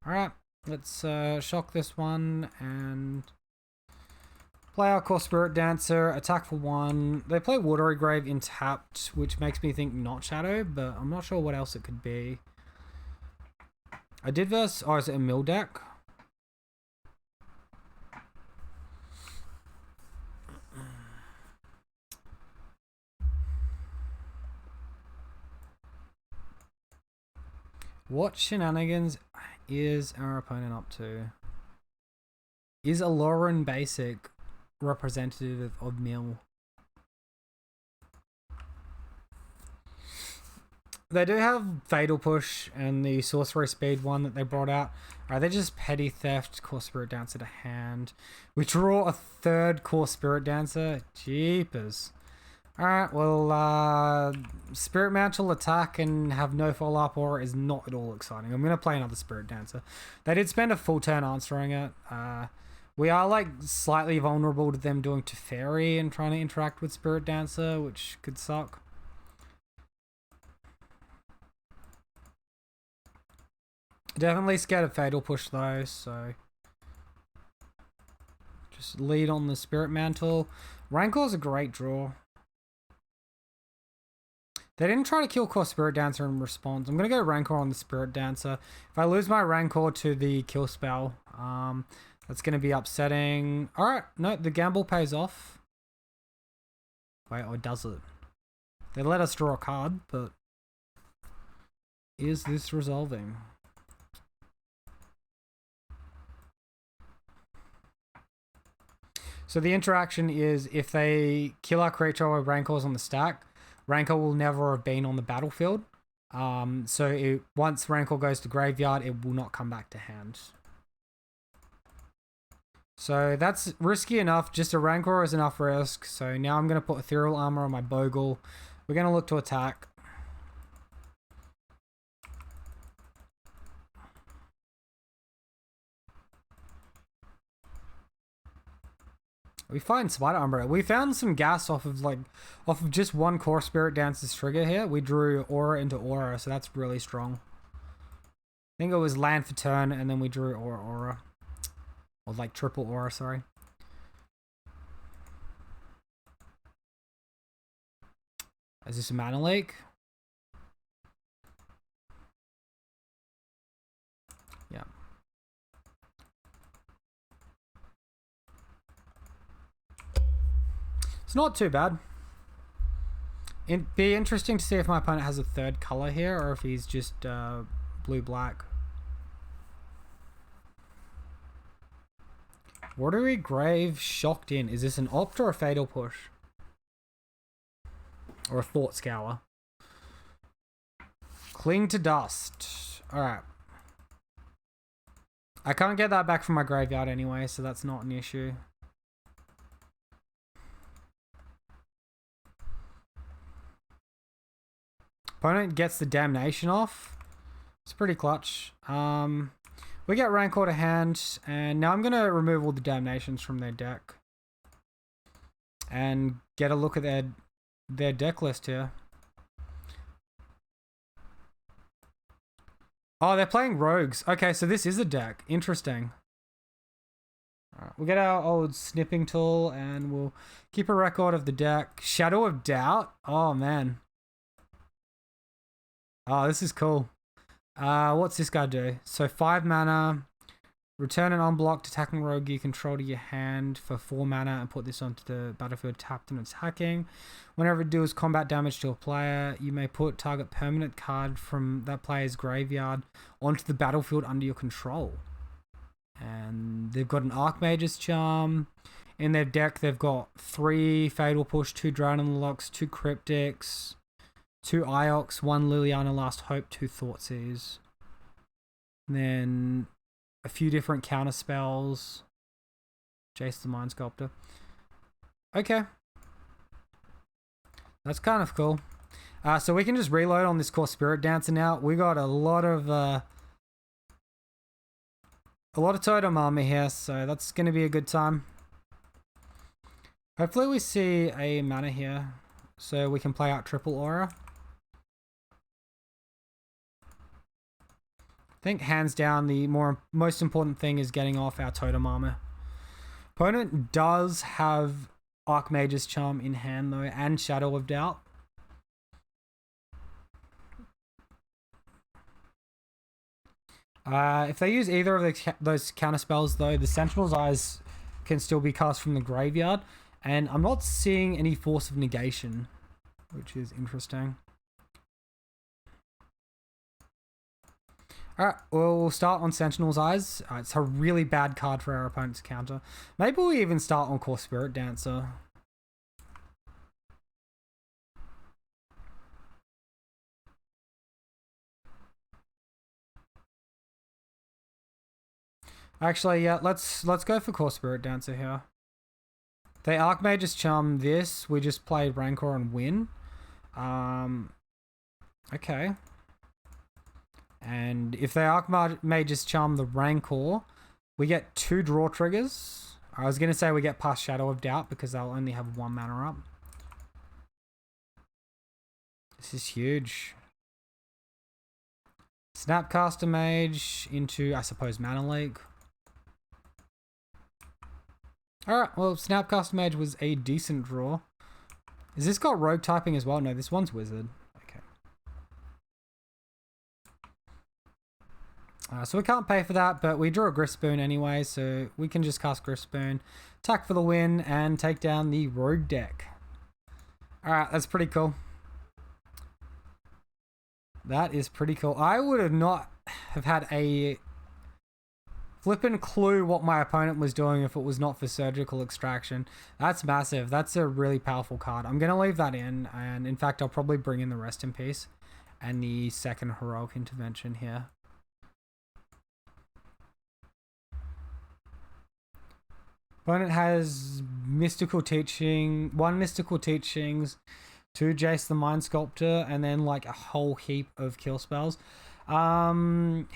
alright, Let's shock this one and play our core Spirit Dancer, attack for 1. They play Watery Grave in tapped, which makes me think not Shadow, but I'm not sure what else it could be. I did verse, oh, is it a mill deck? What shenanigans is our opponent up to? Is Aloran Basic representative of mill? They do have Fatal Push and the Sorcery Speed one that they brought out. Alright, they're just Petty Theft, Core Spirit Dancer to hand. We draw a 3rd Core Spirit Dancer. Jeepers. Alright, well, Spirit Mantle attack and have no follow-up aura is not at all exciting. I'm going to play another Spirit Dancer. They did spend a full turn answering it. We are, like, slightly vulnerable to them doing Teferi and trying to interact with Spirit Dancer, which could suck. Definitely scared of Fatal Push, though, so just lead on the Spirit Mantle. Rancor's a great draw. They didn't try to kill Core Spirit Dancer in response. I'm going to go Rancor on the Spirit Dancer. If I lose my Rancor to the kill spell, that's going to be upsetting. Alright, no, the gamble pays off. Wait, or does it? They let us draw a card, but is this resolving? So the interaction is if they kill our creature with Rancors on the stack, Rancor will never have been on the battlefield. Once Rancor goes to graveyard, it will not come back to hand. So that's risky enough. Just a Rancor is enough risk. So now I'm going to put Ethereal Armor on my Bogle. We're going to look to attack. We find Spider Umbra. We found some gas off of just one Core Spirit Dancer's trigger here. We drew Aura into Aura, so that's really strong. I think it was land for turn, and then we drew Aura. Or like triple Aura, sorry. Is this a mana leak? Yeah. It's not too bad. It'd be interesting to see if my opponent has a 3rd color here or if he's just blue-black. Watery Grave shocked in. Is this an opt or a Fatal Push? Or a Thought Scour? Cling to Dust. Alright. I can't get that back from my graveyard anyway, so that's not an issue. Opponent gets the Damnation off. It's pretty clutch. We get Rancor to hand, and now I'm going to remove all the Damnations from their deck. And get a look at their deck list here. Oh, they're playing Rogues. Okay, so this is a deck. Interesting. Alright, we'll get our old snipping tool, and we'll keep a record of the deck. Shadow of Doubt? Oh, man. Oh, this is cool. What's this guy do? So 5 mana, return an unblocked attacking rogue you control to your hand for 4 mana and put this onto the battlefield tapped and attacking. Whenever it deals combat damage to a player, you may put target permanent card from that player's graveyard onto the battlefield under your control. And they've got an Archmage's Charm. In their deck, they've got 3 Fatal Push, 2 Drown Locks, 2 Cryptics, 2 Iox, 1 Liliana Last Hope, 2 Thoughtseize. And then a few different counter spells. Jace the Mind Sculptor. Okay. That's kind of cool. So we can just reload on this Core Spirit Dancer now. We got a lot of totem armor here, so that's going to be a good time. Hopefully we see a mana here, so we can play out triple Aura. think hands down the most important thing is getting off our totem armor. Opponent does have Archmage's Charm in hand though, and Shadow of Doubt. If they use either of those counter spells though, the Sentinel's Eyes can still be cast from the graveyard, and I'm not seeing any Force of Negation, which is interesting. Alright, we'll start on Sentinel's Eyes. It's a really bad card for our opponent's counter. Maybe we even start on Core Spirit Dancer. Actually, yeah, let's go for Core Spirit Dancer here. They Archmage's Charm this. We just played Rancor and win. Okay. And if they Archmage's Charm the Rancor, we get 2 draw triggers. I was going to say we get past Shadow of Doubt because they'll only have 1 mana up. This is huge. Snapcaster Mage into, I suppose, Mana Leak. Alright, well, Snapcaster Mage was a decent draw. Is this got rogue typing as well? No, this one's wizard. Okay. So we can't pay for that, but we draw a Grispoon anyway, so we can just cast Grispoon, attack for the win, and take down the rogue deck. Alright, that's pretty cool. That is pretty cool. I would have not have had a flippin' clue what my opponent was doing if it was not for Surgical Extraction. That's massive. That's a really powerful card. I'm going to leave that in, and in fact, I'll probably bring in the Rest in Peace and the second Heroic Intervention here. Opponent has Mystical Teaching, 1 Mystical Teachings, 2 Jace the Mind Sculptor, and then like a whole heap of kill spells. He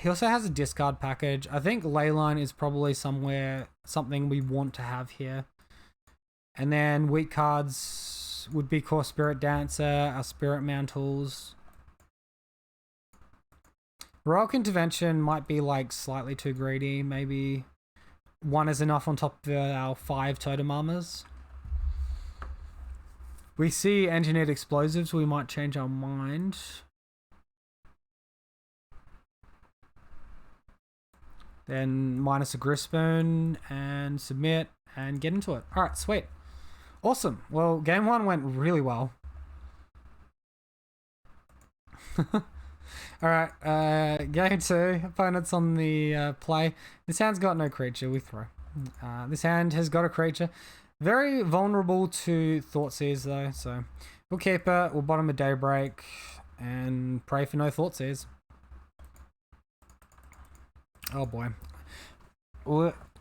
also has a discard package. I think Leyline is probably something we want to have here. And then weak cards would be Core Spirit Dancer, our Spirit Mantles. Heroic Intervention might be like slightly too greedy. Maybe 1 is enough on top of our 5 Totem Armors. We see Engineered Explosives, we might change our mind. Then minus a Grispoon and submit and get into it. Alright, sweet. Awesome. Well, game 1 went really well. Alright, game 2. Opponent's on the play. This hand's got no creature, we throw. This hand has got a creature. Very vulnerable to Thoughtseize though, so we'll keep it, we'll bottom a Daybreak, and pray for no Thoughtseize. Oh boy.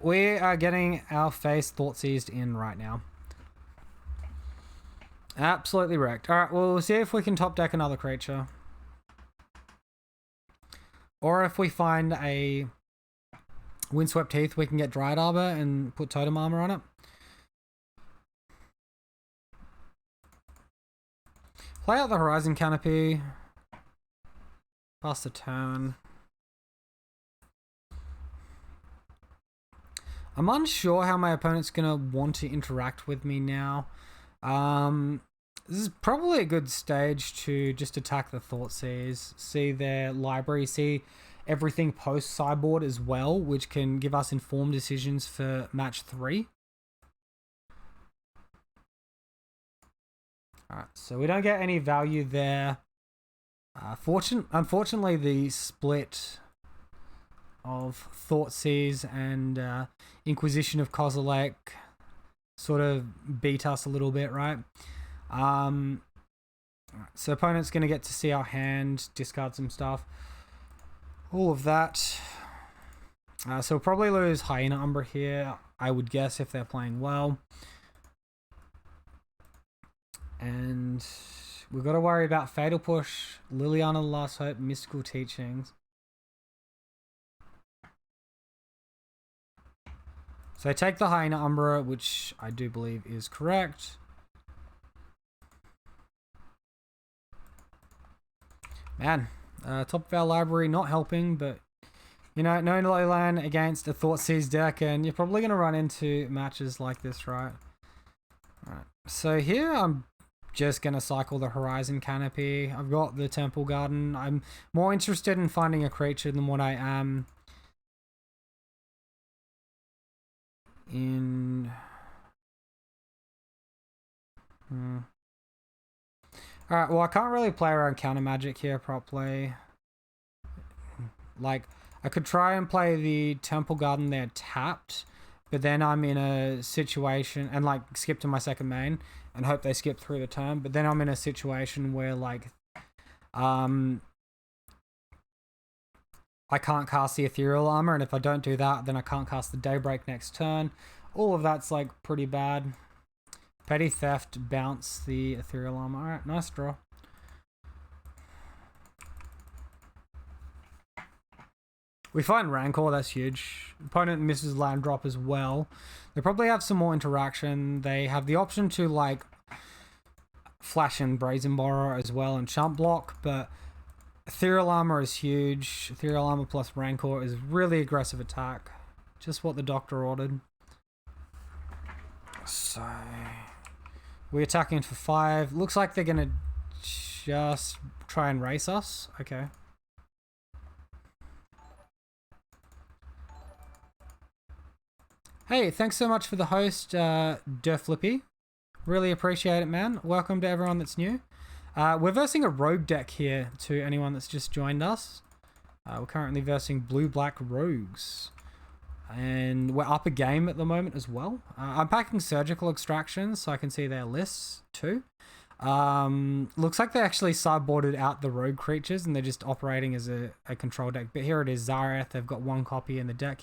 We are getting our face Thoughtseized in right now. Absolutely wrecked. Alright, we'll see if we can top deck another creature. Or if we find a Windswept Heath, we can get Dryad Arbor and put Totem Armor on it. Play out the Horizon Canopy. Pass the turn. I'm unsure how my opponent's going to want to interact with me now. This is probably a good stage to just attack the Thoughtseize, see their library, see everything post sideboard as well, which can give us informed decisions for match 3. Alright, so we don't get any value there. Unfortunately, the split of Thoughtseize and Inquisition of Kozilek sort of beat us a little bit, right? So opponent's going to get to see our hand, discard some stuff. All of that. So we'll probably lose Hyena Umbra here, I would guess, if they're playing well. And we've got to worry about Fatal Push, Liliana the Last Hope, Mystical Teachings. So take the Hyena Umbra, which I do believe is correct. Man, top of our library not helping, but You know, no lowland against a Thoughtseize deck, and you're probably going to run into matches like this, right? Alright, so here I'm just going to cycle the Horizon Canopy. I've got the Temple Garden. I'm more interested in finding a creature than what I am in... Alright, well I can't really play around counter magic here properly. Like, I could try and play the Temple Garden there tapped, but then I'm in a situation, and like skip to my second main and hope they skip through the turn, but then I'm in a situation where like I can't cast the Ethereal Armor, and if I don't do that, then I can't cast the Daybreak next turn. All of that's like pretty bad. Petty Theft, bounce the Ethereal Armor. Alright, nice draw. We find Rancor, that's huge. Opponent misses land drop as well. They probably have some more interaction. They have the option to like flash in Brazen Borrower as well and Chump Block, but Ethereal Armor is huge. Ethereal Armor plus Rancor is really aggressive attack. Just what the doctor ordered. So we're attacking for 5. Looks like they're gonna just try and race us. Okay. Hey, thanks so much for the host, Flippy. Really appreciate it, man. Welcome to everyone that's new. We're versing a rogue deck here to anyone that's just joined us. We're currently versing blue-black rogues. And we're up a game at the moment as well. I'm packing Surgical Extraction so I can see their lists too. Looks like they actually sideboarded out the rogue creatures and they're just operating as a control deck. But here it is, Zareth. They've got 1 copy in the deck.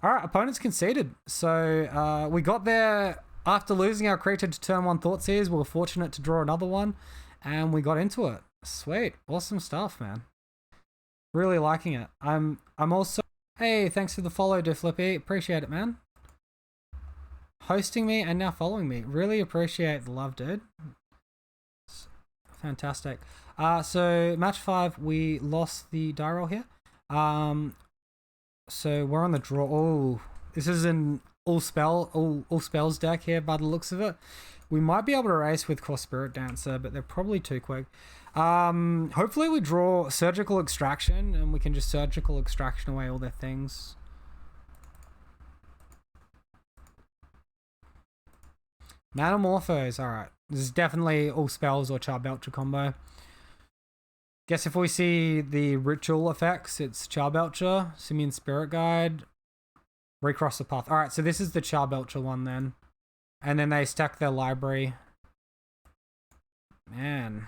Alright, opponents conceded. So we got there after losing our creature to turn 1 Thoughtseize. We were fortunate to draw another one and we got into it. Sweet. Awesome stuff, man. Really liking it. I'm also... Hey, thanks for the follow, Flippy. Appreciate it, man. Hosting me and now following me. Really appreciate the love, dude. Fantastic. So match 5, we lost the die roll here. So we're on the draw. Oh, this is an all spells deck here by the looks of it. We might be able to race with Core Spirit Dancer, but they're probably too quick. Hopefully we draw Surgical Extraction and we can just Surgical Extraction away all their things. Manamorphose, alright. This is definitely all spells or Char Belcher combo. Guess if we see the ritual effects, it's Char Belcher, Simian Spirit Guide, Recross the Path. Alright, so this is the Char Belcher one then. And then they stack their library. Man.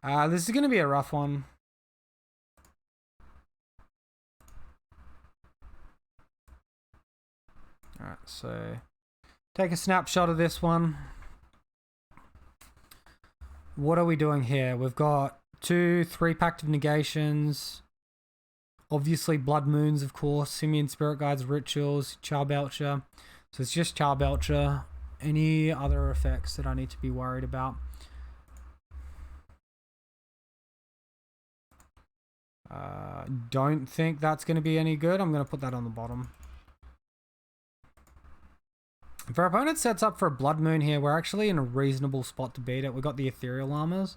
This is going to be a rough one. Alright, so take a snapshot of this one. What are we doing here? We've got 2 3-packed of negations. Obviously Blood Moons, of course. Simian Spirit Guides, Rituals, Char Belcher. So it's just Char Belcher. Any other effects that I need to be worried about? Don't think that's going to be any good. I'm going to put that on the bottom. If our opponent sets up for a Blood Moon here, we're actually in a reasonable spot to beat it. We've got the Ethereal Armors.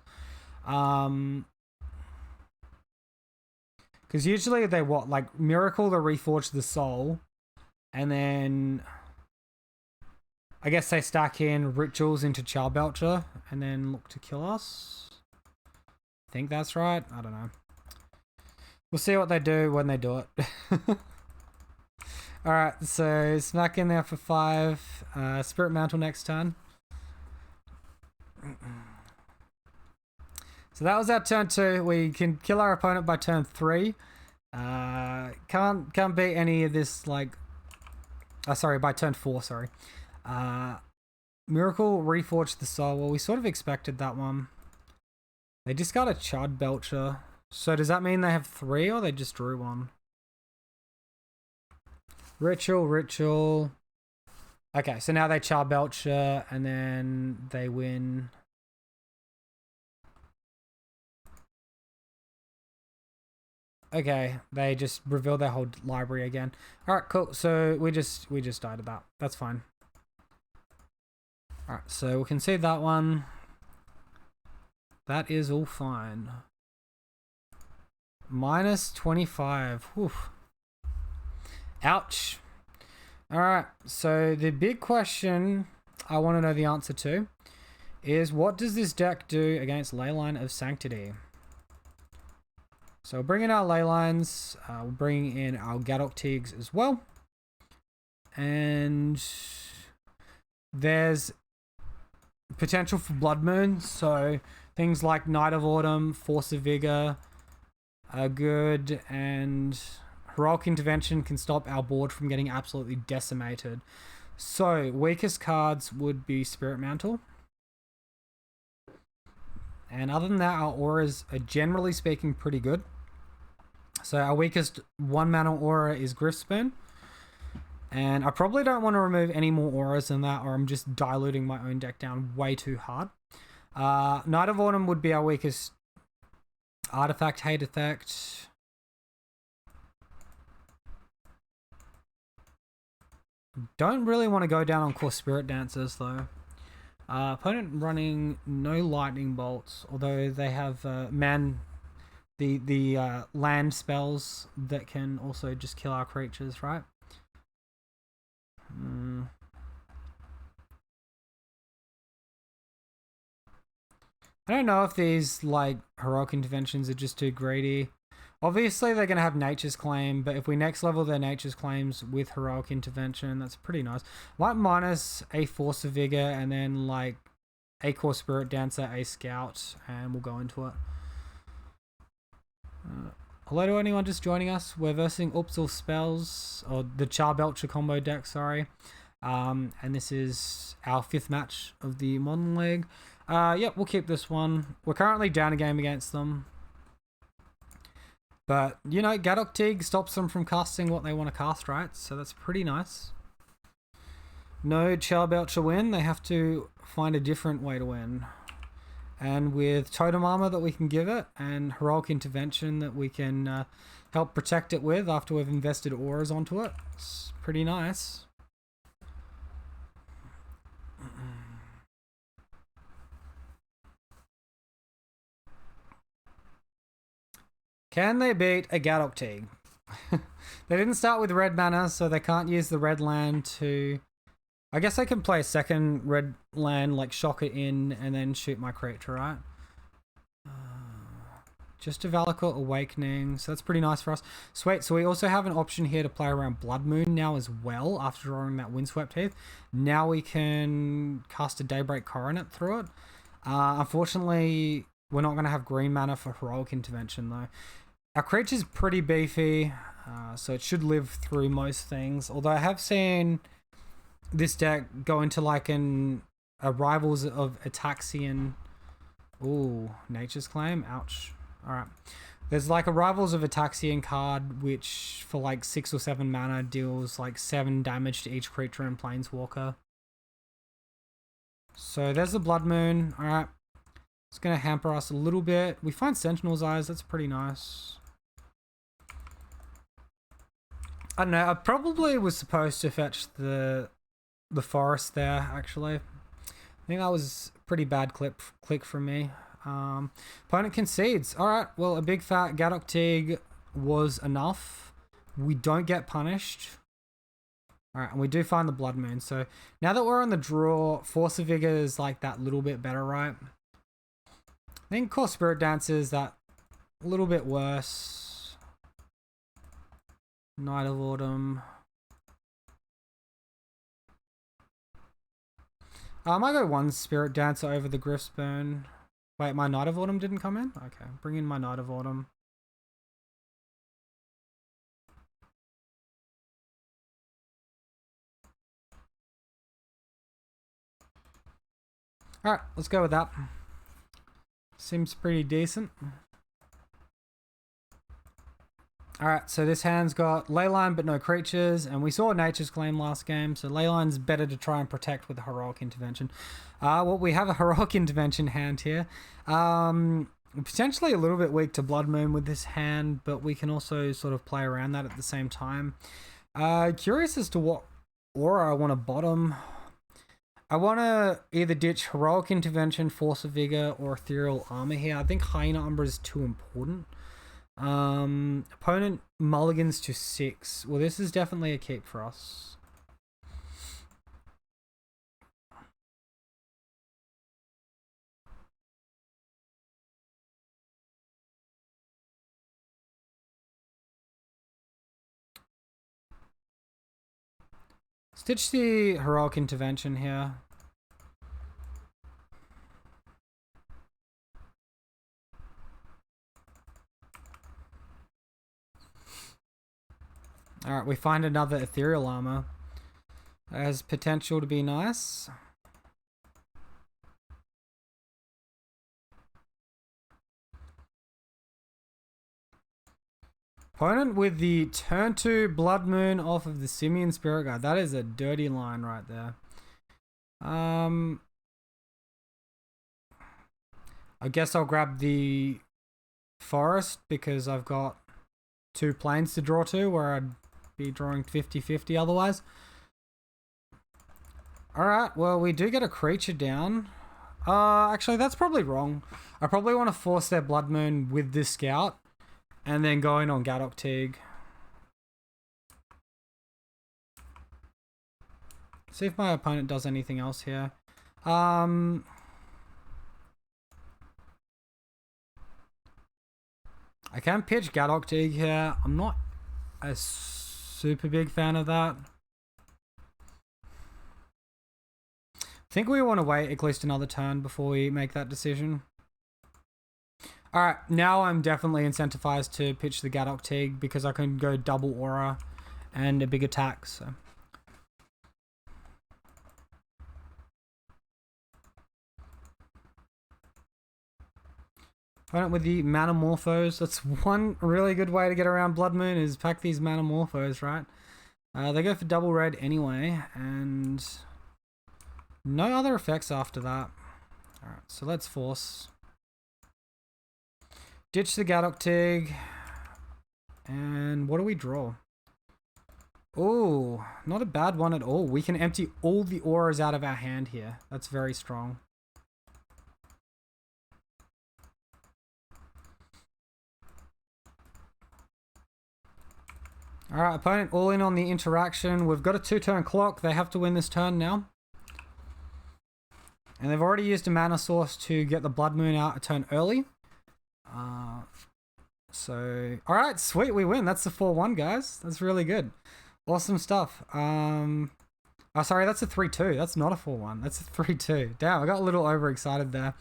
Because usually they what? Like Miracle to Reforge the Soul. And then I guess they stack in Rituals into Char Belcher and then look to kill us. I think that's right. I don't know. We'll see what they do when they do it. Alright, so smack in there for 5. Spirit Mantle next turn. So that was our turn 2. We can kill our opponent by turn 3. Can't beat any of this, like... sorry, by turn 4, sorry. Miracle, Reforge the Soul. Well, we sort of expected that one. They just got a Chard Belcher. So does that mean they have 3 or they just drew 1? Ritual. Okay, so now they Char Belcher and then they win. Okay, they just revealed their whole library again. All right, cool. So we just died of that. That's fine. All right, so we can see that one. That is all fine. Minus 25. Whew. Ouch. All right, so the big question I want to know the answer to is, what does this deck do against Leyline of Sanctity? So we'll bring in our Leylines, we'll bring in our Gadok Teagues as well. And there's potential for Blood Moon, so things like Night of Autumn, Force of Vigor are good, and Heroic Intervention can stop our board from getting absolutely decimated. So weakest cards would be Spirit Mantle. And other than that, our auras are generally speaking pretty good. So our weakest 1-mana aura is Griffspoon. And I probably don't want to remove any more auras than that, or I'm just diluting my own deck down way too hard. Night of Autumn would be our weakest artifact, hate effect. Don't really want to go down on core Spirit Dancers though. Opponent running no lightning bolts, although they have the land spells that can also just kill our creatures, right? I don't know if these like Heroic Interventions are just too greedy. Obviously they're going to have Nature's Claim, but if we next level their Nature's Claims with Heroic Intervention, that's pretty nice. Might minus a Force of Vigor and then like a Core Spirit Dancer, a Scout, and we'll go into it. Hello to anyone just joining us. We're versing Upsil Spells, or the Char Beltcher combo deck, sorry. And this is our 5th match of the Modern League. Yep, we'll keep this one. We're currently down a game against them. But, you know, Gadok Teague stops them from casting what they want to cast, right? So that's pretty nice. No Char Beltcher win. They have to find a different way to win. And with Totem Armor that we can give it, and Heroic Intervention that we can help protect it with after we've invested auras onto it, it's pretty nice. Can they beat a Gadok Teague? They didn't start with red mana, so they can't use the red land to... I guess I can play a second red land, like shock it in, and then shoot my creature, right? Just a Valakut Awakening, so that's pretty nice for us. Sweet, so we also have an option here to play around Blood Moon now as well, after drawing that Windswept Heath. Now we can cast a Daybreak Coronet through it. Unfortunately, we're not going to have green mana for Heroic Intervention, though. Our creature's pretty beefy, so it should live through most things. Although I have seen this deck go into like a Rivals of Ataxian. Ooh, Nature's Claim. Ouch. Alright. There's like a Rivals of Ataxian card, which for like 6 or 7 mana deals like 7 damage to each creature and Planeswalker. So there's the Blood Moon. Alright. It's going to hamper us a little bit. We find Sentinel's Eyes. That's pretty nice. I don't know. I probably was supposed to fetch the forest there, actually. I think that was a pretty bad click from me. Opponent concedes. Alright, well, a big fat Gadok Teague was enough. We don't get punished. Alright, and we do find the Blood Moon. So now that we're on the draw, Force of Vigor is like that little bit better, right? I think Core Spirit Dancer is that a little bit worse. Night of Autumn. I might go 1 Spirit Dancer over the Griffspoon. Wait, my Night of Autumn didn't come in? Okay, bring in my Night of Autumn. Alright, let's go with that. Seems pretty decent. Alright, so this hand's got Leyline but no creatures, and we saw Nature's Claim last game, so Leyline's better to try and protect with a Heroic Intervention. Well, we have a Heroic Intervention hand here. Potentially a little bit weak to Blood Moon with this hand, but we can also sort of play around that at the same time. Curious as to what aura I want to bottom. I want to either ditch Heroic Intervention, Force of Vigor, or Ethereal Armor here. I think Hyena Umbra is too important. Opponent mulligans to 6. Well, this is definitely a keep for us. Stitch the Heroic Intervention here. Alright, we find another Ethereal Armor. It has potential to be nice. Opponent with the turn 2 Blood Moon off of the Simian Spirit Guide. That is a dirty line right there. I guess I'll grab the Forest because I've got 2 planes to draw to where I'd be drawing 50-50 otherwise. Alright, well, we do get a creature down. Actually, that's probably wrong. I probably want to force their Blood Moon with this Scout and then go in on Gadok Teague. See if my opponent does anything else here. I can pitch Gadok Teague here. I'm not a super big fan of that. I think we want to wait at least another turn before we make that decision. Alright, now I'm definitely incentivized to pitch the Gadok Teague because I can go double aura and a big attack. So. Opponent with the Manamorphose. That's one really good way to get around Blood Moon is pack these Manamorphose, right? They go for double red anyway, and no other effects after that. Alright, so let's force. Ditch the Gadok Teague. And what do we draw? Oh, not a bad one at all. We can empty all the auras out of our hand here. That's very strong. Alright, opponent all in on the interaction. We've got a 2-turn clock. They have to win this turn now. And they've already used a mana source to get the Blood Moon out a turn early. Alright, sweet, we win. That's the 4-1, guys. That's really good. Awesome stuff. Oh, sorry, that's a 3-2. That's not a 4-1. That's a 3-2. Damn, I got a little overexcited there.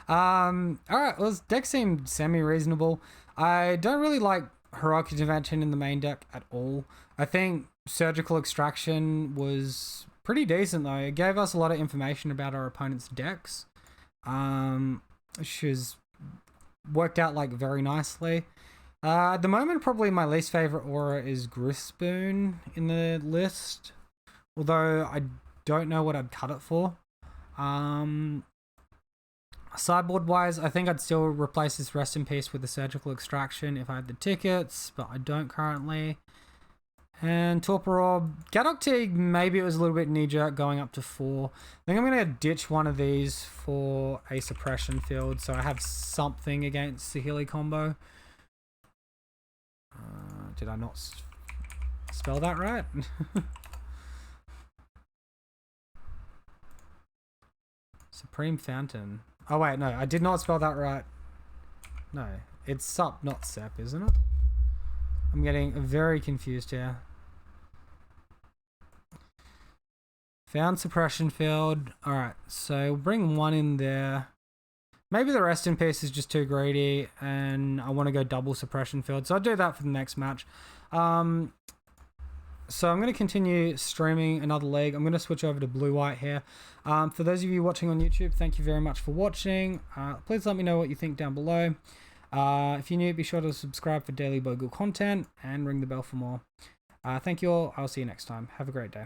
Alright, well, this deck seemed semi-reasonable. I don't really like Heroic Intervention in the main deck at all. I think Surgical Extraction was pretty decent though. It gave us a lot of information about our opponent's decks, which has worked out like very nicely. At the moment, probably my least favorite aura is Grispoon in the list, although I don't know what I'd cut it for. Sideboard wise, I think I'd still replace this Rest in Peace with the Surgical Extraction if I had the tickets, but I don't currently. And Torpor Orb, Gadok Teague, maybe it was a little bit knee-jerk going up to 4. I think I'm going to ditch one of these for a suppression field, so I have something against the Heli combo. Did I not spell that right? Supreme Fountain. Oh wait, no, I did not spell that right. No, it's Sup, not Sep, isn't it? I'm getting very confused here. Found suppression field. Alright, so bring one in there. Maybe the Rest in Peace is just too greedy and I want to go double suppression field. So I'll do that for the next match. So I'm going to continue streaming another league. I'm going to switch over to blue-white here. For those of you watching on YouTube, thank you very much for watching. Please let me know what you think down below. If you're new, be sure to subscribe for daily Bogle content and ring the bell for more. Thank you all. I'll see you next time. Have a great day.